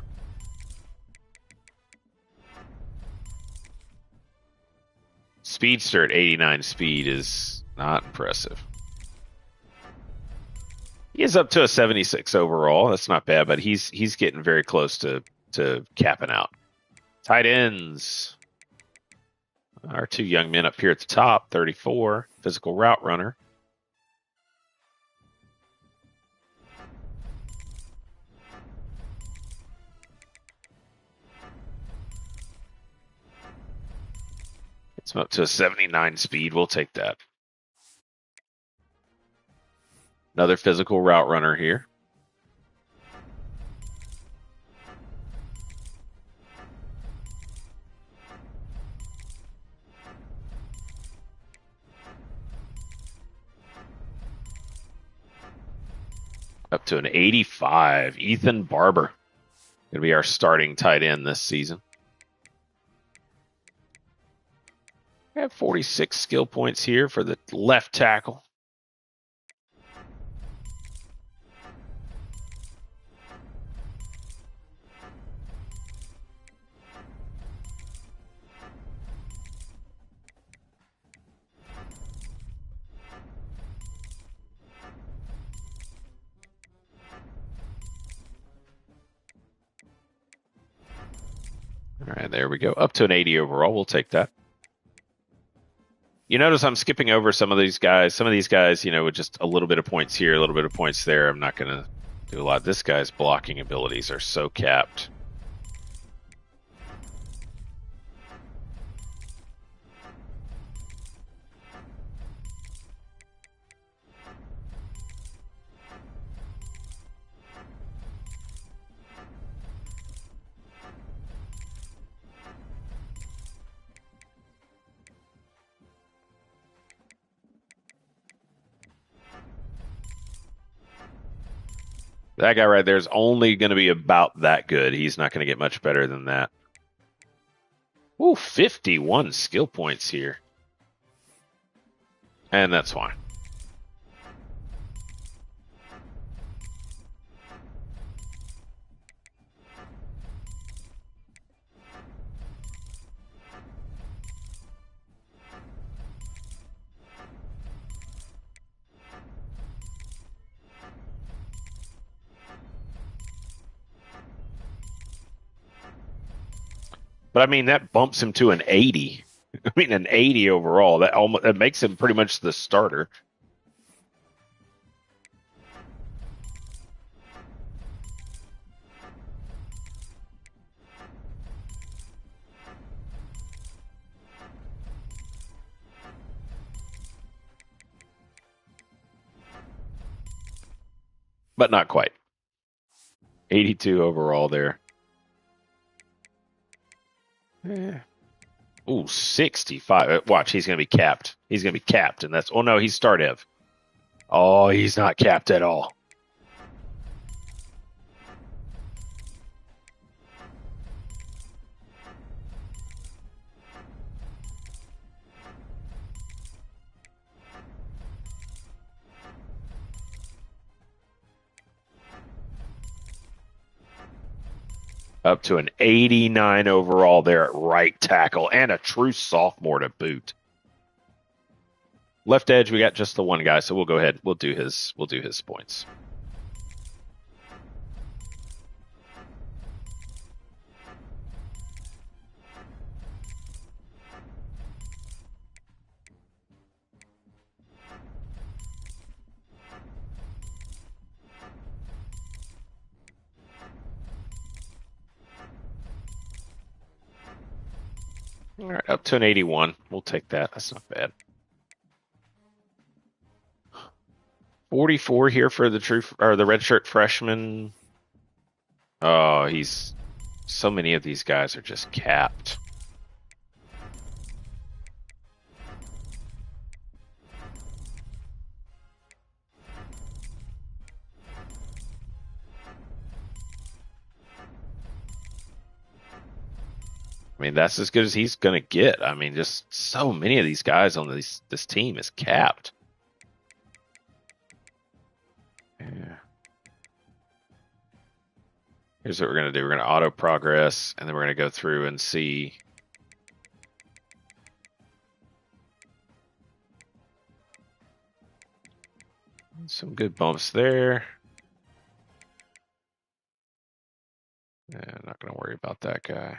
Speedster at 89 speed is not impressive. He is up to a 76 overall. That's not bad, but he's getting very close to capping out. Tight ends. Our two young men up here at the top, 34, physical route runner. It's up to a 79 speed. We'll take that. Another physical route runner here. Up to an 85. Ethan Barber. Going to be our starting tight end this season. We have 46 skill points here for the left tackle. All right, there we go. Up to an 80 overall. We'll take that. You notice I'm skipping over some of these guys. Some of these guys, with just a little bit of points here, a little bit of points there. I'm not going to do a lot. This guy's blocking abilities are so capped. That guy right there is only going to be about that good. He's not going to get much better than that. Ooh, 51 skill points here. And that's fine. But I mean, that bumps him to an 80. I mean, an 80 overall. That makes him pretty much the starter. But not quite. 82 overall there. Yeah. Ooh, 65. Watch, he's going to be capped. He's going to be capped, and oh no, he's start ev. Oh, he's not capped at all. Up to an 89 overall there at right tackle, and a true sophomore to boot. Left edge, we got just the one guy, so we'll go ahead. We'll do his points. All right, up to an 81. We'll take that. That's not bad. 44 here for the redshirt freshman. Oh, so many of these guys are just capped. I mean, that's as good as he's going to get. I mean, just so many of these guys on this team is capped. Yeah. Here's what we're going to do. We're going to auto progress, and then we're going to go through and see. Some good bumps there. Yeah, not going to worry about that guy.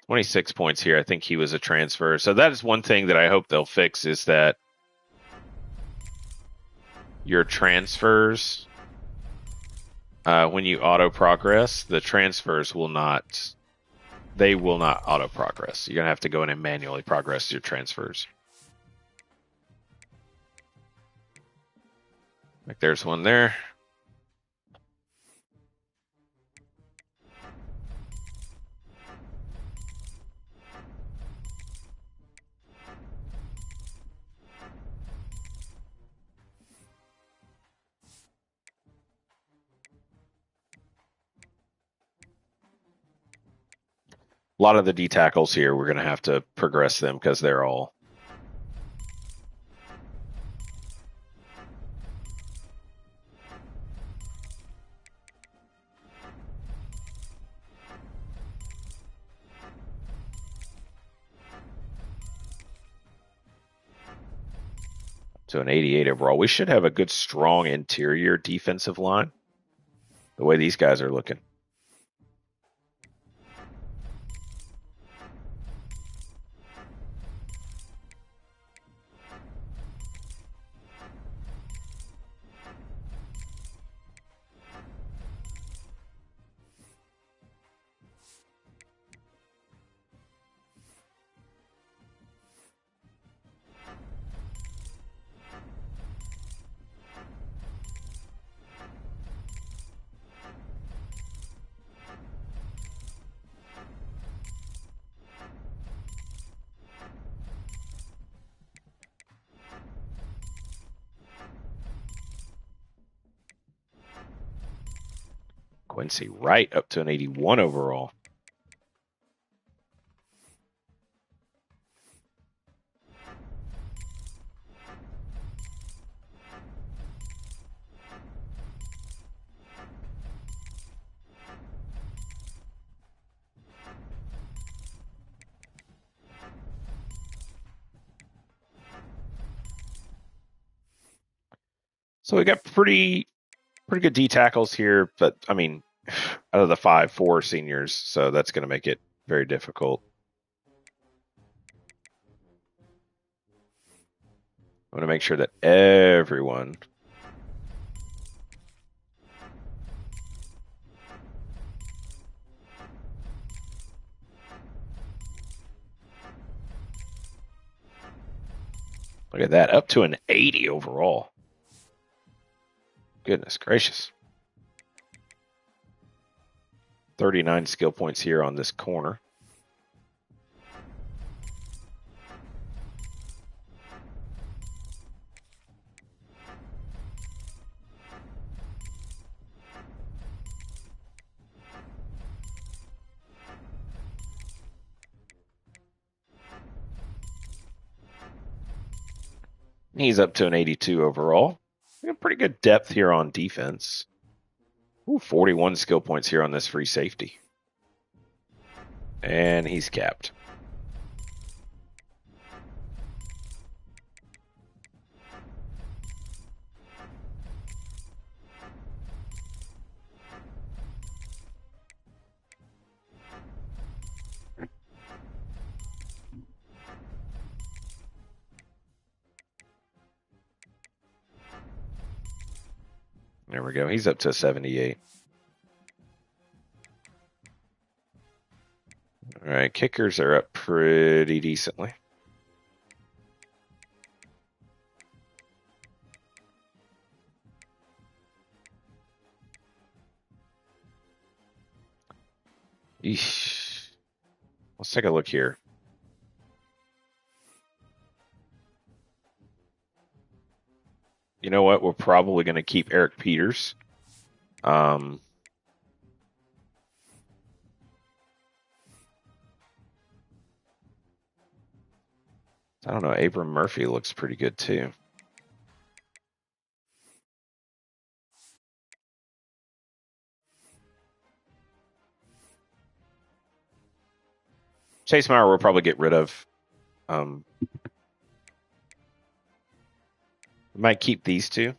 26 points here. I think he was a transfer. So that is one thing that I hope they'll fix is that your transfers, when you auto progress, the transfers will not auto progress. You're going to have to go in and manually progress your transfers. Like there's one there. A lot of the D tackles here, we're going to have to progress them because they're all. To an 88 overall. We should have a good, strong interior defensive line. The way these guys are looking. Quincy Wright up to an 81 overall. So we got pretty good D tackles here, but I mean, out of the 4 seniors, so that's going to make it very difficult. I want to make sure that everyone. Look at that, up to an 80 overall. Goodness gracious. 39 skill points here on this corner. He's up to an 82 overall. We got pretty good depth here on defense. Ooh, 41 skill points here on this free safety. And he's capped. There we go. He's up to 78. All right, kickers are up pretty decently. Eesh. Let's take a look here. You know what? We're probably going to keep Eric Peters. I don't know. Abram Murphy looks pretty good too. Chase Meyer we'll probably get rid of. We might keep these two.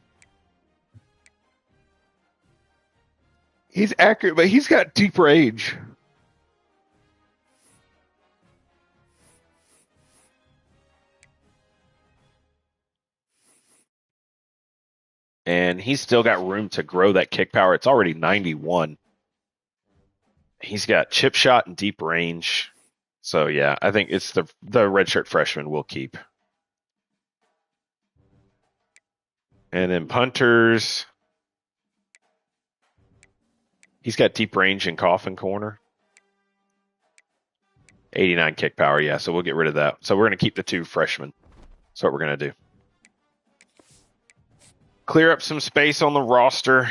He's accurate, but he's got deep range. And he's still got room to grow that kick power. It's already 91. He's got chip shot and deep range. So yeah, I think it's the redshirt freshman we'll keep. And then punters, he's got deep range and coffin corner. 89 kick power, yeah. So we'll get rid of that. So we're going to keep the 2 freshmen. That's what we're going to do. Clear up some space on the roster.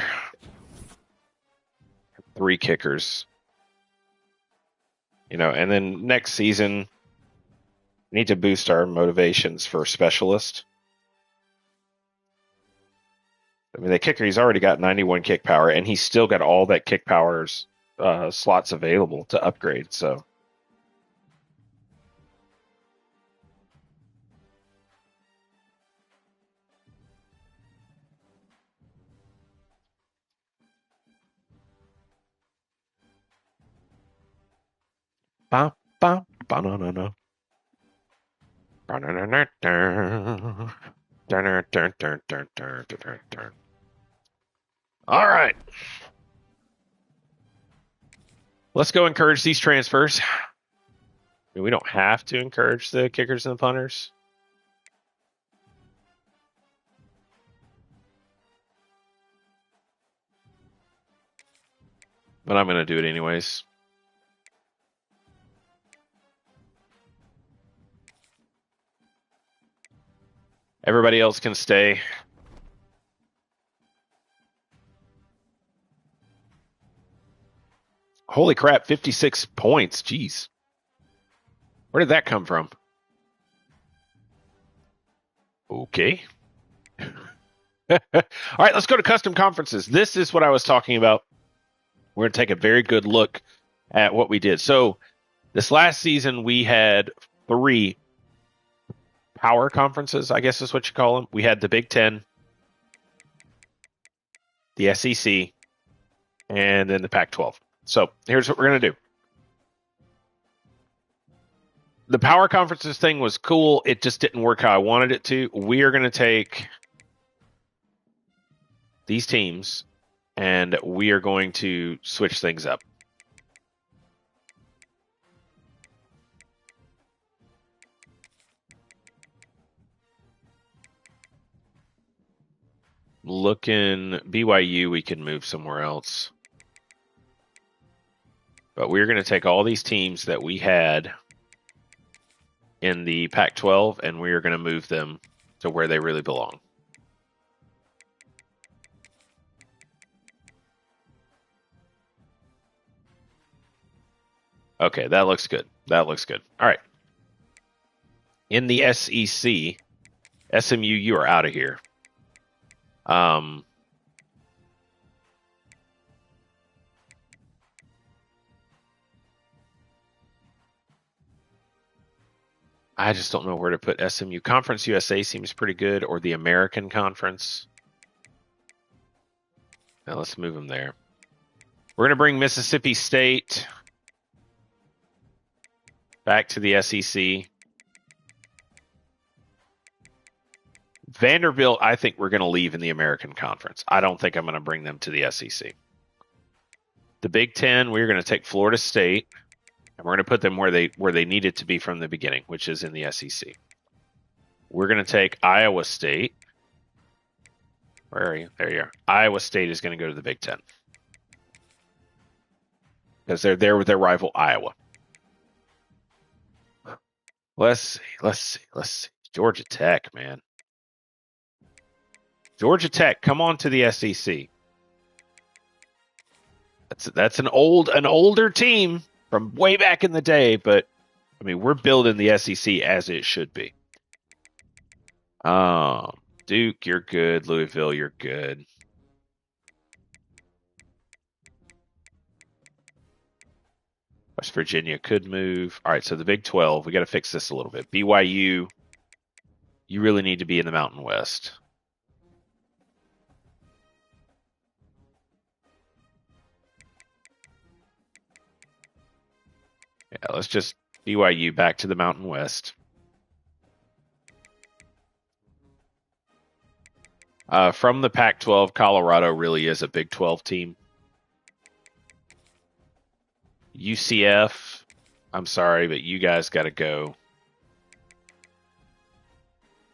3 kickers. And then next season, we need to boost our motivations for specialist. I mean, the kicker, he's already got 91 kick power, and he's still got all that kick powers slots available to upgrade. So, ba ba ba no no no. All right. Let's go encourage these transfers. I mean, we don't have to encourage the kickers and the punters. But I'm going to do it anyways. Everybody else can stay. Holy crap, 56 points. Jeez. Where did that come from? Okay. All right, let's go to custom conferences. This is what I was talking about. We're going to take a very good look at what we did. So this last season, we had 3 power conferences, I guess is what you call them. We had the Big Ten, the SEC, and then the Pac-12. So here's what we're going to do. The power conferences thing was cool. It just didn't work how I wanted it to. We are going to take these teams and we are going to switch things up. Looking BYU, we can move somewhere else. But we're going to take all these teams that we had in the Pac-12 and we are going to move them to where they really belong. Okay, that looks good. That looks good. All right. In the SEC, SMU, you are out of here. I just don't know where to put SMU. Conference USA seems pretty good, or the American Conference. Now let's move them there. We're going to bring Mississippi State back to the SEC. Vanderbilt, I think we're going to leave in the American Conference. I don't think I'm going to bring them to the SEC. The Big Ten, we're going to take Florida State, and we're going to put them where they needed to be from the beginning, which is in the SEC. We're going to take Iowa State. Where are you? There you are. Iowa State is going to go to the Big Ten because they're there with their rival Iowa. Let's see. Georgia Tech, man. Georgia Tech, come on to the SEC. That's an older team from way back in the day, but I mean we're building the SEC as it should be. Duke, you're good. Louisville, you're good. West Virginia could move. All right, so the Big 12, we got to fix this a little bit. BYU, you really need to be in the Mountain West. Yeah, let's just BYU back to the Mountain West. From the Pac-12, Colorado really is a Big 12 team. UCF, I'm sorry, but you guys got to go.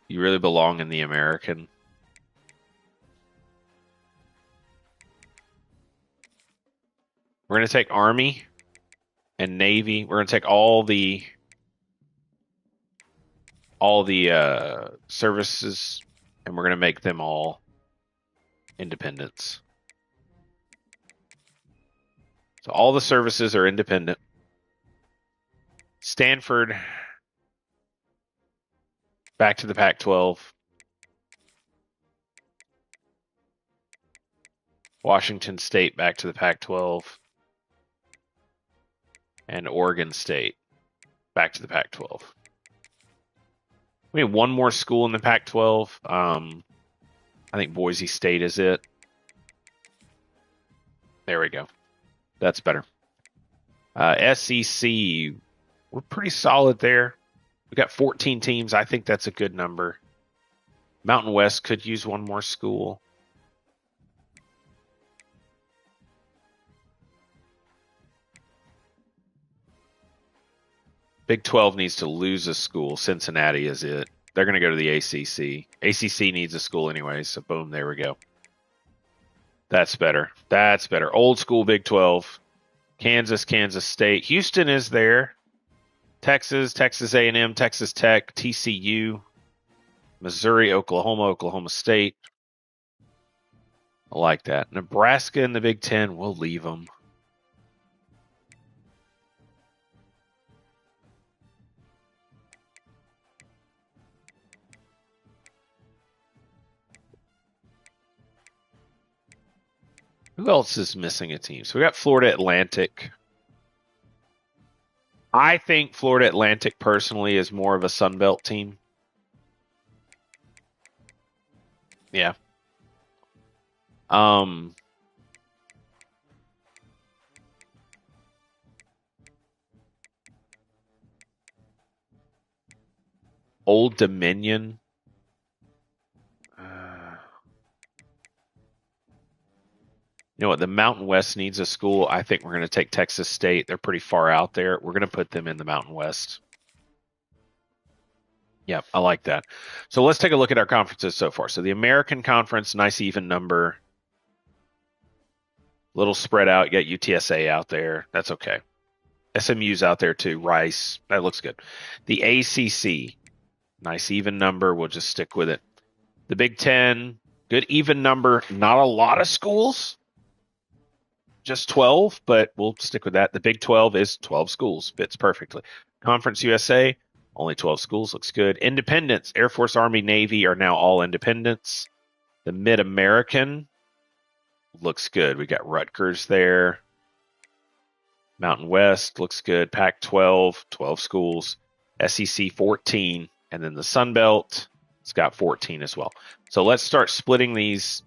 You really belong in the American. We're going to take Army and Navy. We're going to take all the services, and we're going to make them all independents. So all the services are independent. Stanford back to the Pac-12. Washington State back to the Pac-12. And Oregon State back to the Pac-12. We have one more school in the Pac-12. I think Boise State is it. There we go. That's better. SEC, we're pretty solid there. We got 14 teams. I think that's a good number. Mountain West could use one more school. Big 12 needs to lose a school. Cincinnati is it. They're going to go to the ACC. ACC needs a school anyway, so boom, there we go. That's better. That's better. Old school Big 12. Kansas, Kansas State. Houston is there. Texas, Texas A&M, Texas Tech, TCU, Missouri, Oklahoma, Oklahoma State. I like that. Nebraska in the Big 10, we'll leave them. Who else is missing a team? So we got Florida Atlantic. I think Florida Atlantic personally is more of a Sun Belt team. Yeah. Old Dominion. You know what? The Mountain West needs a school. I think we're going to take Texas State. They're pretty far out there. We're going to put them in the Mountain West. Yep, I like that. So let's take a look at our conferences so far. So the American Conference, nice even number. Little spread out. You got UTSA out there. That's okay. SMU's out there too. Rice. That looks good. The ACC, nice even number. We'll just stick with it. The Big 10, good even number. Not a lot of schools. Just 12, but we'll stick with that. The Big 12 is 12 schools. Fits perfectly. Conference USA, only 12 schools. Looks good. Independents, Air Force, Army, Navy are now all independents. The Mid-American looks good. We got Rutgers there. Mountain West looks good. Pac-12, 12 schools. SEC, 14. And then the Sun Belt, it's got 14 as well. So let's start splitting these.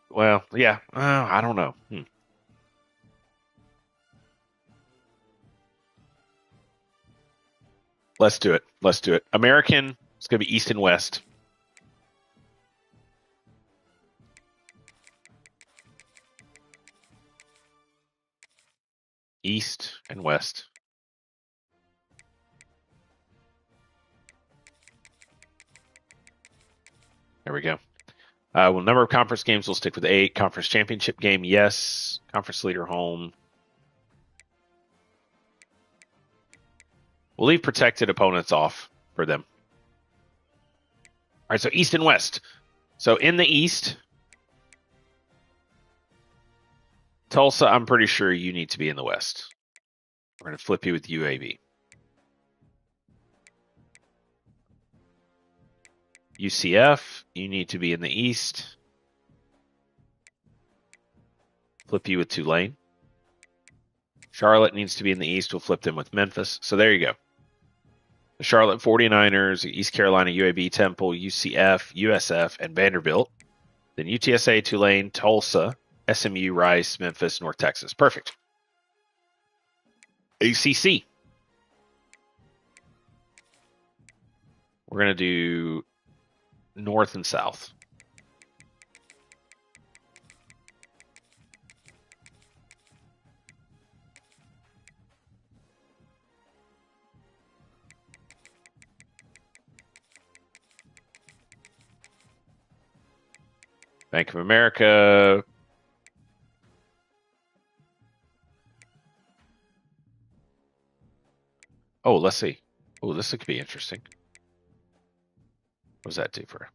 Well, yeah, I don't know. Let's do it. Let's do it. American, it's going to be East and West. East and West. There we go. Well, number of conference games, we'll stick with 8. Conference championship game, yes. Conference leader home. We'll leave protected opponents off for them. All right, so East and West. So in the East, Tulsa, I'm pretty sure you need to be in the West. We're going to flip you with UAB. UCF, you need to be in the East. Flip you with Tulane. Charlotte needs to be in the East. We'll flip them with Memphis. So there you go. The Charlotte 49ers, East Carolina, UAB, Temple, UCF, USF, and Vanderbilt. Then UTSA, Tulane, Tulsa, SMU, Rice, Memphis, North Texas. Perfect. ACC. We're going to do North and South. Bank of America. Oh, let's see. Oh, this could be interesting. What does that do for?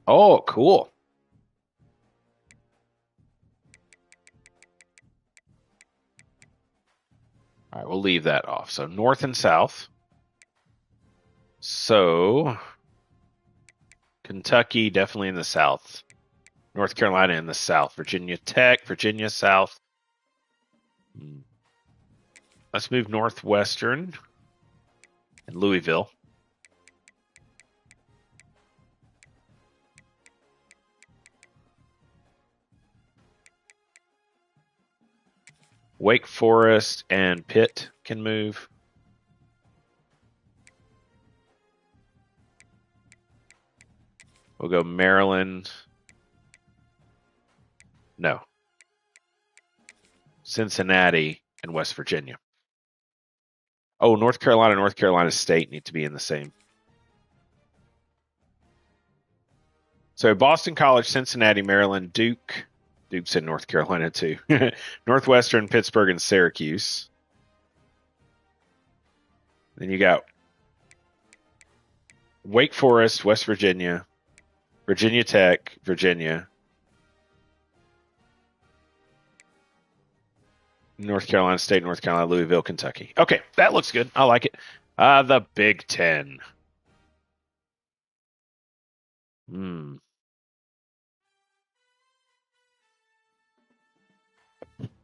Oh, cool. All right, we'll leave that off. So north and south. So Kentucky definitely in the south. North Carolina in the south. Virginia Tech, Virginia South. Let's move Northwestern and Louisville. Wake Forest and Pitt can move. We'll go Maryland. No. Cincinnati and West Virginia. Oh, North Carolina State need to be in the same. So Boston College, Cincinnati, Maryland, Duke. Duke's in North Carolina too. Northwestern, Pittsburgh, and Syracuse. Then you got Wake Forest, West Virginia, Virginia Tech, Virginia, North Carolina State, North Carolina, Louisville, Kentucky. Okay, that looks good. I like it. The Big Ten.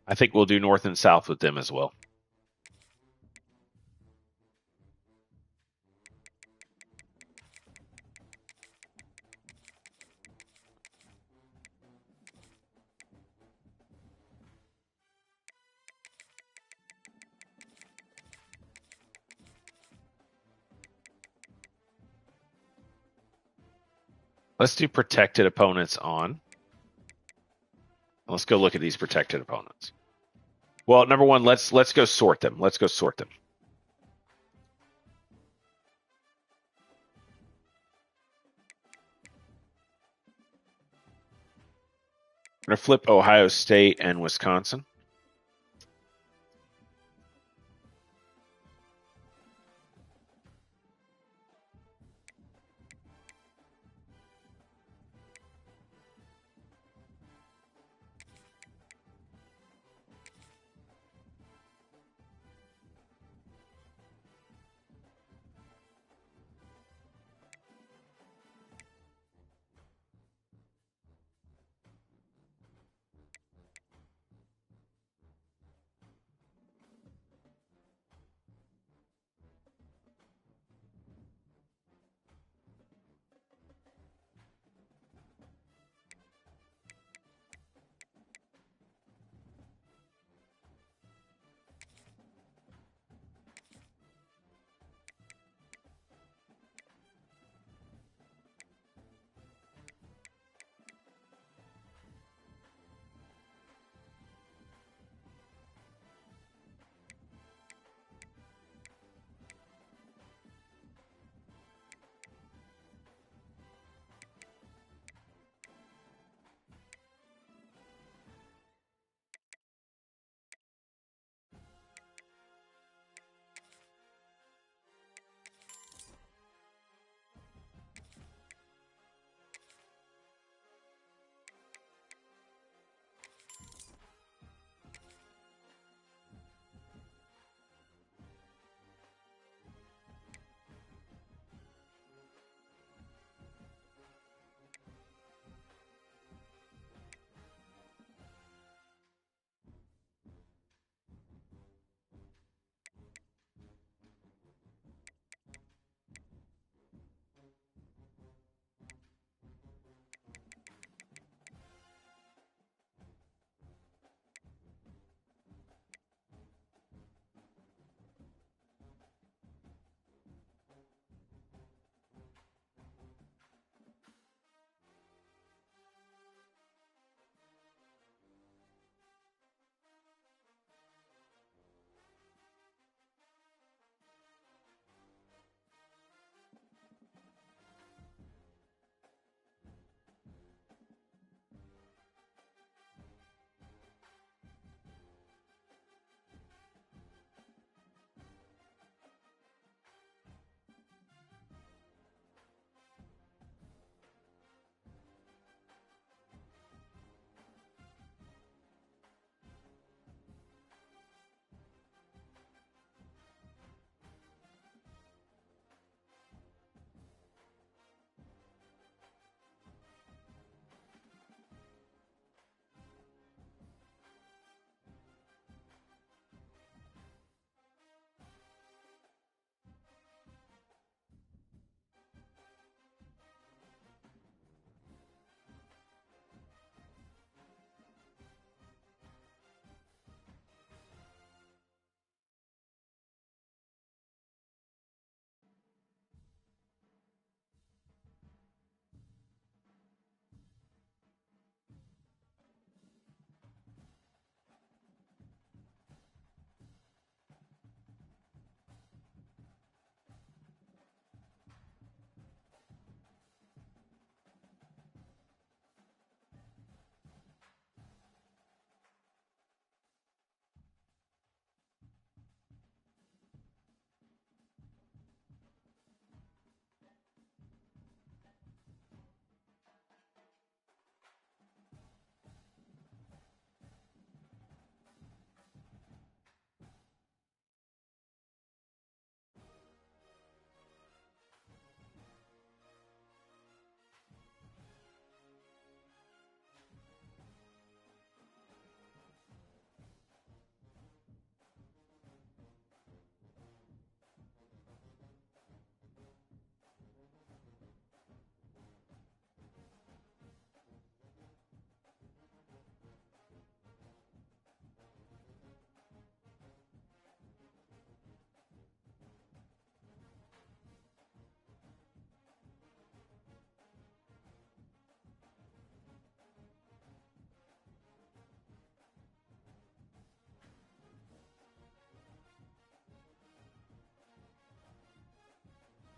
I think we'll do North and South with them as well. Let's do protected opponents on. Let's go look at these protected opponents. Well, number one, let's go sort them. Let's go sort them. I'm going to flip Ohio State and Wisconsin.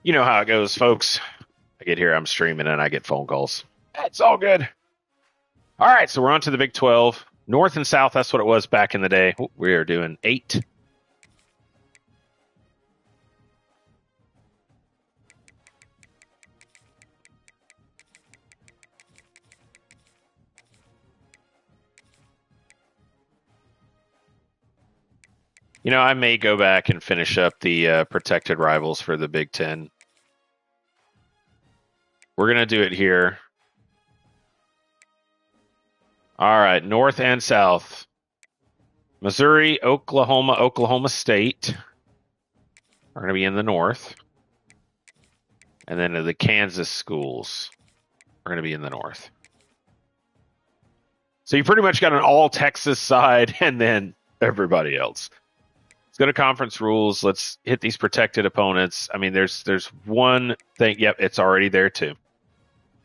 You know how it goes, folks. I get here, I'm streaming, and I get phone calls. It's all good. All right, so we're on to the Big 12. North and South, that's what it was back in the day. We are doing 8. You know, I may go back and finish up the protected rivals for the Big 10. We're going to do it here. All right, North and South. Missouri, Oklahoma, Oklahoma State are going to be in the North. And then the Kansas schools are going to be in the North. So you pretty much got an all Texas side and then everybody else. Let's go to conference rules. Let's hit these protected opponents. I mean, there's one thing. Yep, it's already there too.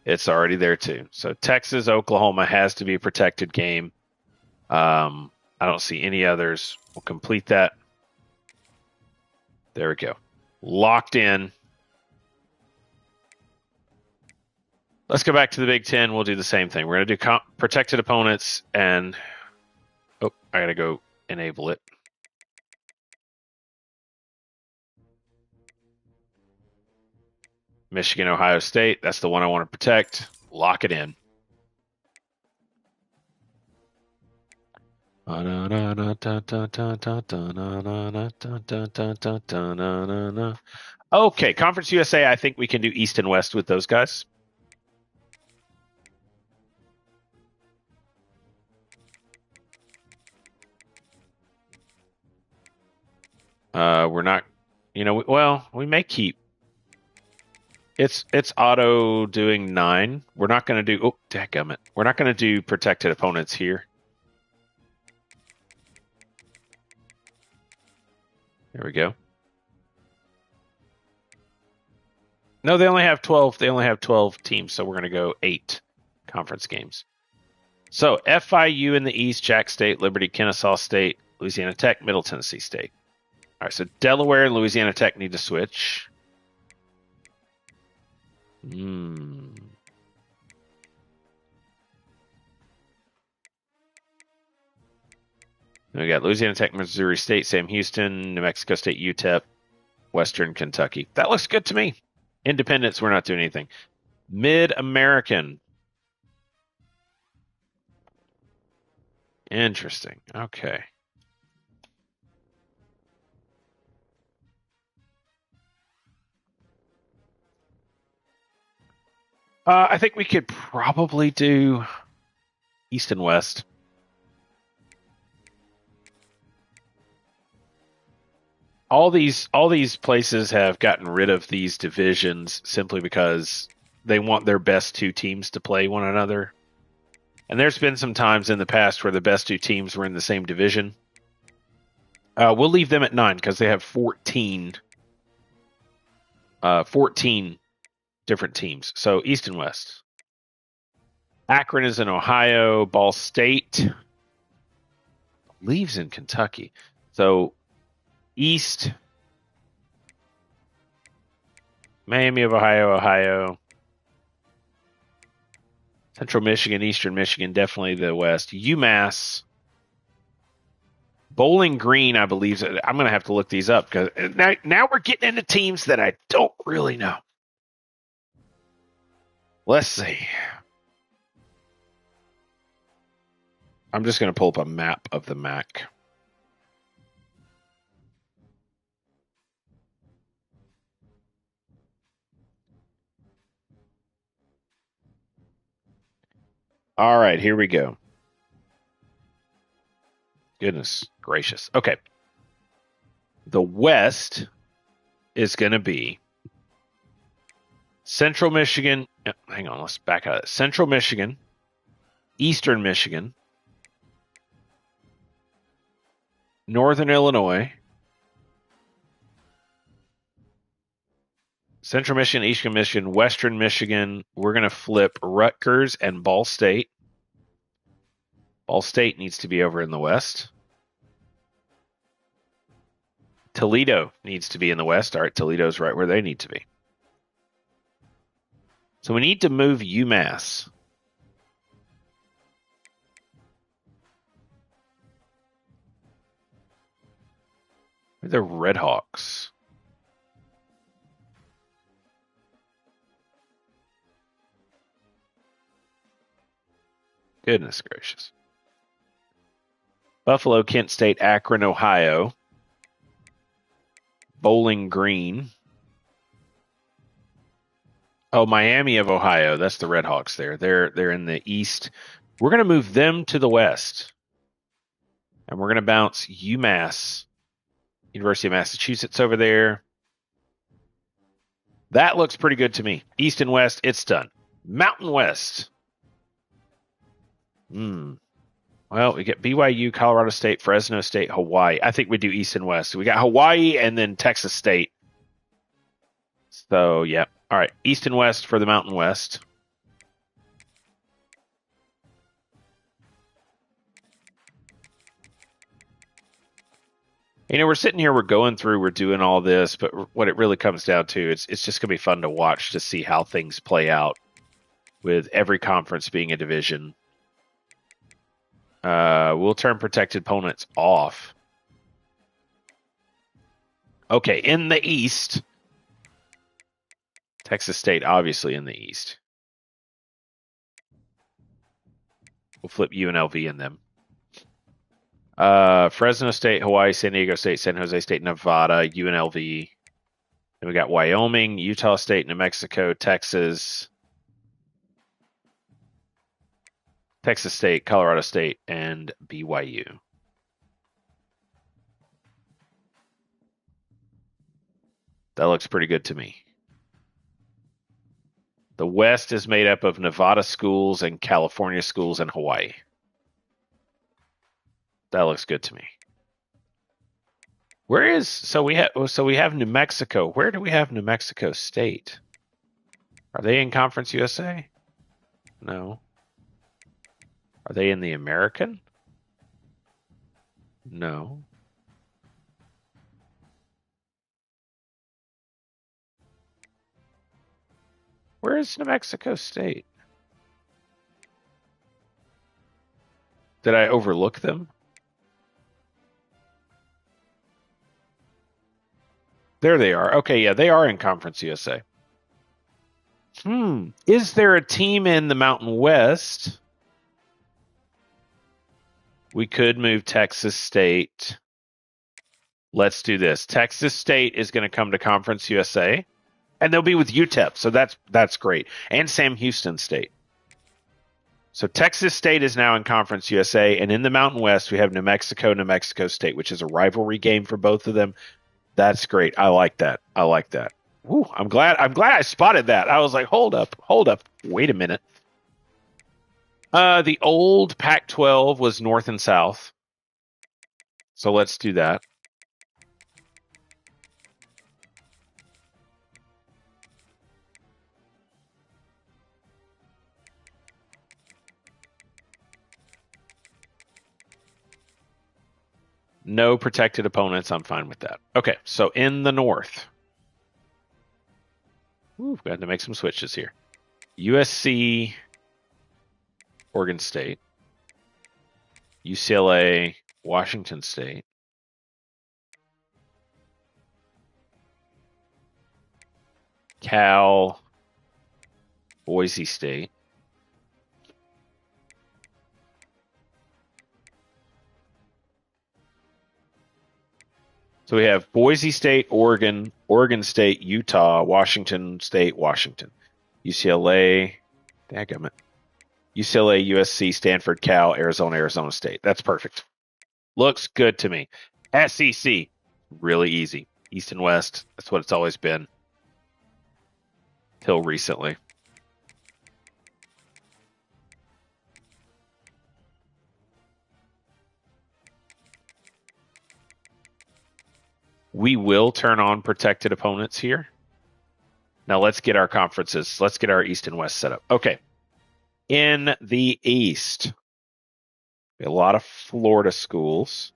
It's already there too. So Texas, Oklahoma has to be a protected game. I don't see any others. We'll complete that. There we go. Locked in. Let's go back to the Big Ten. We'll do the same thing. We're going to do protected opponents and... Oh, I got to go enable it. Michigan, Ohio State. That's the one I want to protect. Lock it in. Okay, Conference USA, I think we can do East and West with those guys. We're not, well, we may keep. It's auto doing 9. We're not going to do, oh, dadgummit. We're not going to do protected opponents here. There we go. No, they only have 12. They only have 12 teams, so we're going to go 8 conference games. So FIU in the East, Jack State, Liberty, Kennesaw State, Louisiana Tech, Middle Tennessee State. All right, so Delaware and Louisiana Tech need to switch. We got Louisiana Tech, Missouri State, Sam Houston, New Mexico State, UTEP, Western Kentucky. That looks good to me. Independence, we're not doing anything. Mid-American. Interesting. Okay. I think we could probably do East and West. All these places have gotten rid of these divisions simply because they want their best 2 teams to play one another. And there's been some times in the past where the best 2 teams were in the same division. We'll leave them at 9 because they have 14 different teams. So East and West. Akron is in Ohio. Ball State leaves in Kentucky. So East, Miami of Ohio. Central Michigan, Eastern Michigan, definitely the West. UMass. Bowling Green, I believe. I'm going to have to look these up because now we're getting into teams that I don't really know. Let's see. I'm just going to pull up a map of the MAC. All right, here we go. Goodness gracious. Okay. The West is going to be Central Michigan. Hang on, let's back out of it. Central Michigan, Eastern Michigan, Northern Illinois, Central Michigan, Eastern Michigan, Western Michigan. We're going to flip Rutgers and Ball State. Ball State needs to be over in the West. Toledo needs to be in the West. All right, Toledo's right where they need to be. So we need to move UMass. The Redhawks. Goodness gracious. Buffalo, Kent State, Akron, Ohio. Bowling Green. Oh, Miami of Ohio. That's the Redhawks there. They're in the east. We're going to move them to the west. And we're going to bounce UMass, University of Massachusetts over there. That looks pretty good to me. East and west, it's done. Mountain West. Well, we get BYU, Colorado State, Fresno State, Hawaii. I think we do East and West. We got Hawaii and then Texas State. So, yeah. All right. East and West for the Mountain West. You know, we're sitting here, we're going through, we're doing all this, but what it really comes down to, it's just going to be fun to watch to see how things play out with every conference being a division. We'll turn protected opponents off. Okay, in the East, Texas State, obviously in the East. We'll flip UNLV in them. Fresno State, Hawaii, San Diego State, San Jose State, Nevada, UNLV. Then we got Wyoming, Utah State, New Mexico, Texas, Texas State, Colorado State, and BYU. That looks pretty good to me. The West is made up of Nevada schools and California schools and Hawaii. That looks good to me. So we have New Mexico. Where do we have New Mexico State? Are they in Conference USA? No. Are they in the American? No. Where is New Mexico State? Did I overlook them? There they are. Okay, yeah, they are in Conference USA. Is there a team in the Mountain West? We could move Texas State. Let's do this. Texas State is going to come to Conference USA, and they'll be with UTEP, so that's great. And Sam Houston State. So Texas State is now in Conference USA, and in the Mountain West, we have New Mexico State, which is a rivalry game for both of them. That's great. I like that. Ooh, I'm glad I spotted that. I was like, hold up. Wait a minute. The old Pac-12 was North and South. So let's do that. No protected opponents. I'm fine with that. Okay, so in the North. Ooh, we had to make some switches here. USC, Oregon State, UCLA, Washington State, Cal, Boise State, so we have Boise State, Oregon, Oregon State, Utah, Washington State, Washington, UCLA, dadgummit, UCLA, USC, Stanford, Cal, Arizona, Arizona State. That's perfect. Looks good to me. SEC, really easy. East and West, that's what it's always been. Till recently. We will turn on protected opponents here. Now let's get our conferences. Let's get our East and West set up. Okay. In the East, a lot of Florida schools.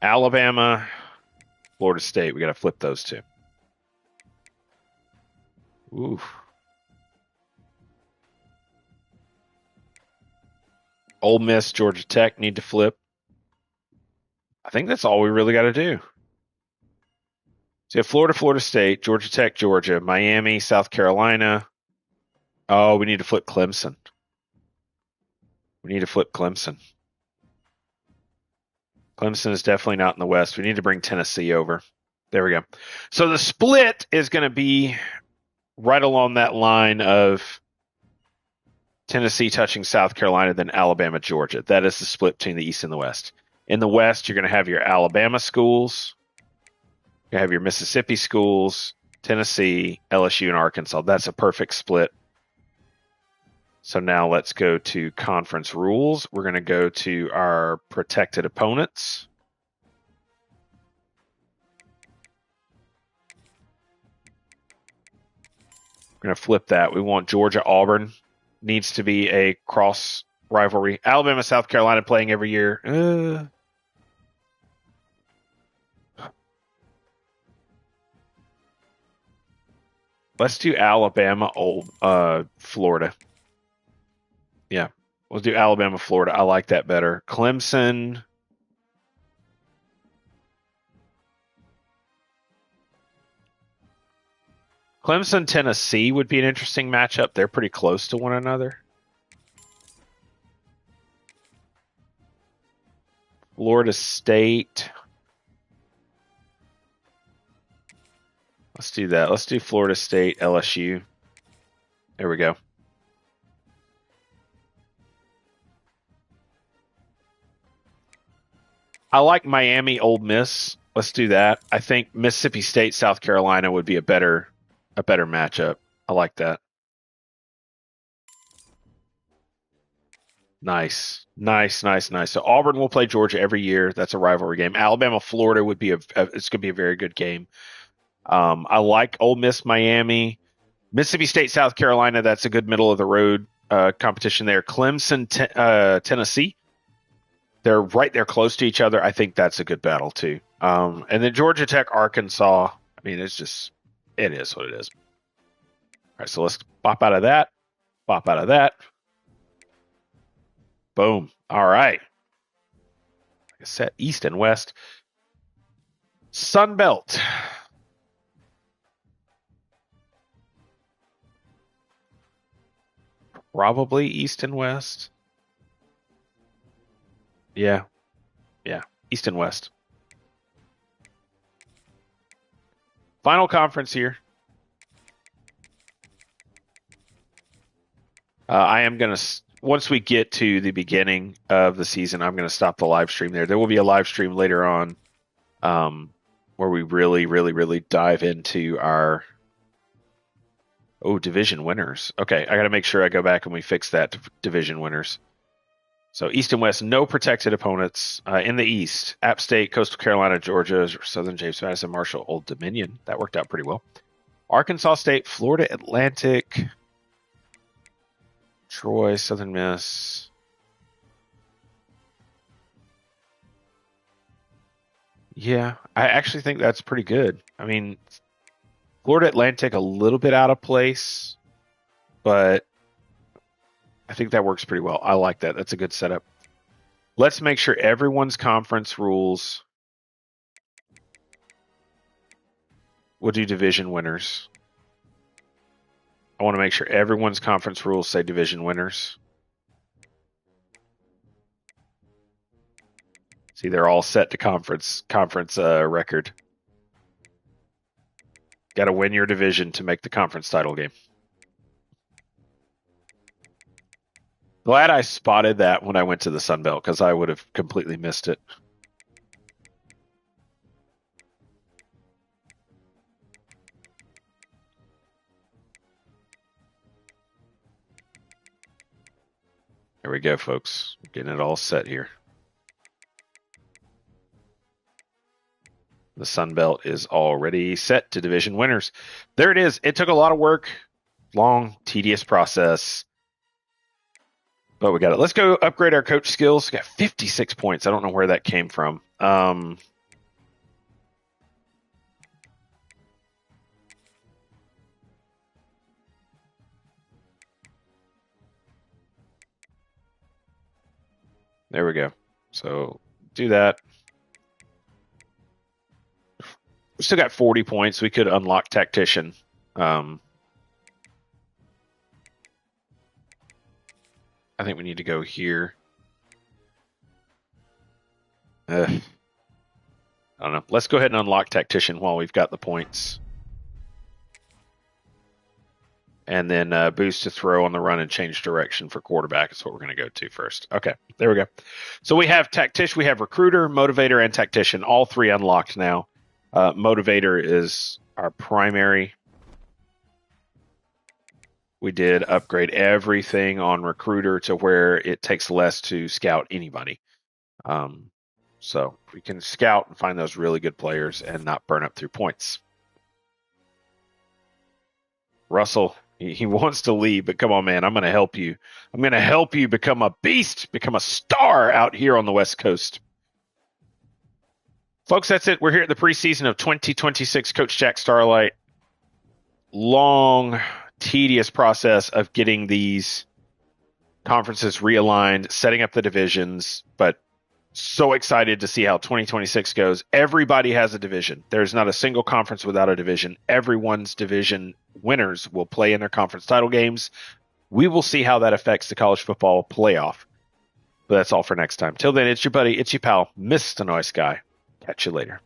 Alabama, Florida State. We got to flip those two. Ooh. Ole Miss, Georgia Tech need to flip. I think that's all we really got to do. So you have Florida, Florida State, Georgia Tech, Georgia, Miami, South Carolina. Oh, we need to flip Clemson. We need to flip Clemson. Clemson is definitely not in the West. We need to bring Tennessee over. There we go. So the split is going to be right along that line of Tennessee touching South Carolina, then Alabama, Georgia. That is the split between the East and the West. In the West, you're going to have your Alabama schools. You have your Mississippi schools, Tennessee, LSU, and Arkansas. That's a perfect split. So now let's go to conference rules. We're going to go to our protected opponents. We're going to flip that. We want Georgia, Auburn. Needs to be a cross rivalry. Alabama, South Carolina playing every year. Let's do Alabama, Florida. Yeah, we'll do Alabama, Florida. I like that better. Clemson. Clemson, Tennessee would be an interesting matchup. They're pretty close to one another. Florida State. Let's do that. Let's do Florida State, LSU. There we go. I like Miami, Ole Miss. Let's do that. I think Mississippi State, South Carolina would be a better matchup. I like that. Nice. So Auburn will play Georgia every year. That's a rivalry game. Alabama, Florida would be it's going to be a very good game. I like Ole Miss, Miami, Mississippi State, South Carolina. That's a good middle of the road competition there. Clemson, Tennessee. They're right there close to each other. I think that's a good battle too. And then Georgia Tech, Arkansas. I mean, it is what it is. All right, so let's pop out of that. Pop out of that. Boom. All right. Like I said, East and West. Sun Belt. Probably East and West. Yeah. East and West. Final conference here. I am going to, once we get to the beginning of the season, I'm going to stop the live stream there. There will be a live stream later on where we really dive into our division winners. Okay, I got to make sure I go back and we fix that division winners. So East and West, no protected opponents. In the East, App State, Coastal Carolina, Georgia, Southern James Madison, Marshall, Old Dominion. That worked out pretty well. Arkansas State, Florida Atlantic, Troy, Southern Miss. Yeah, I actually think that's pretty good. I mean, Florida Atlantic a little bit out of place, but I think that works pretty well. I like that. That's a good setup. Let's make sure everyone's conference rules. We'll do division winners. I want to make sure everyone's conference rules say division winners. See, they're all set to conference record. Got to win your division to make the conference title game. Glad I spotted that when I went to the Sun Belt because I would have completely missed it. There we go, folks. Getting it all set here. The Sun Belt is already set to division winners. There it is. It took a lot of work, long, tedious process, but we got it. Let's go upgrade our coach skills. We got 56 points. I don't know where that came from. There we go. So do that. We still got 40 points. We could unlock Tactician. I think we need to go here. I don't know. Let's go ahead and unlock Tactician while we've got the points. And then boost to throw on the run and change direction for quarterback is what we're going to go to first. Okay, there we go. So we have Tactician, we have Recruiter, Motivator, and Tactician. All three unlocked now. Motivator is our primary. We did upgrade everything on Recruiter to where it takes less to scout anybody. So we can scout and find those really good players and not burn up through points. Russell, he wants to leave, but come on, man, I'm going to help you. I'm going to help you become a beast, become a star out here on the West Coast. Folks, that's it. We're here at the preseason of 2026 Coach Jack Starlite. Long, tedious process of getting these conferences realigned, setting up the divisions, but so excited to see how 2026 goes. Everybody has a division. There's not a single conference without a division. Everyone's division winners will play in their conference title games. We will see how that affects the college football playoff. But that's all for next time. Till then, it's your buddy, it's your pal, Mr. Nice Guy. Catch you later.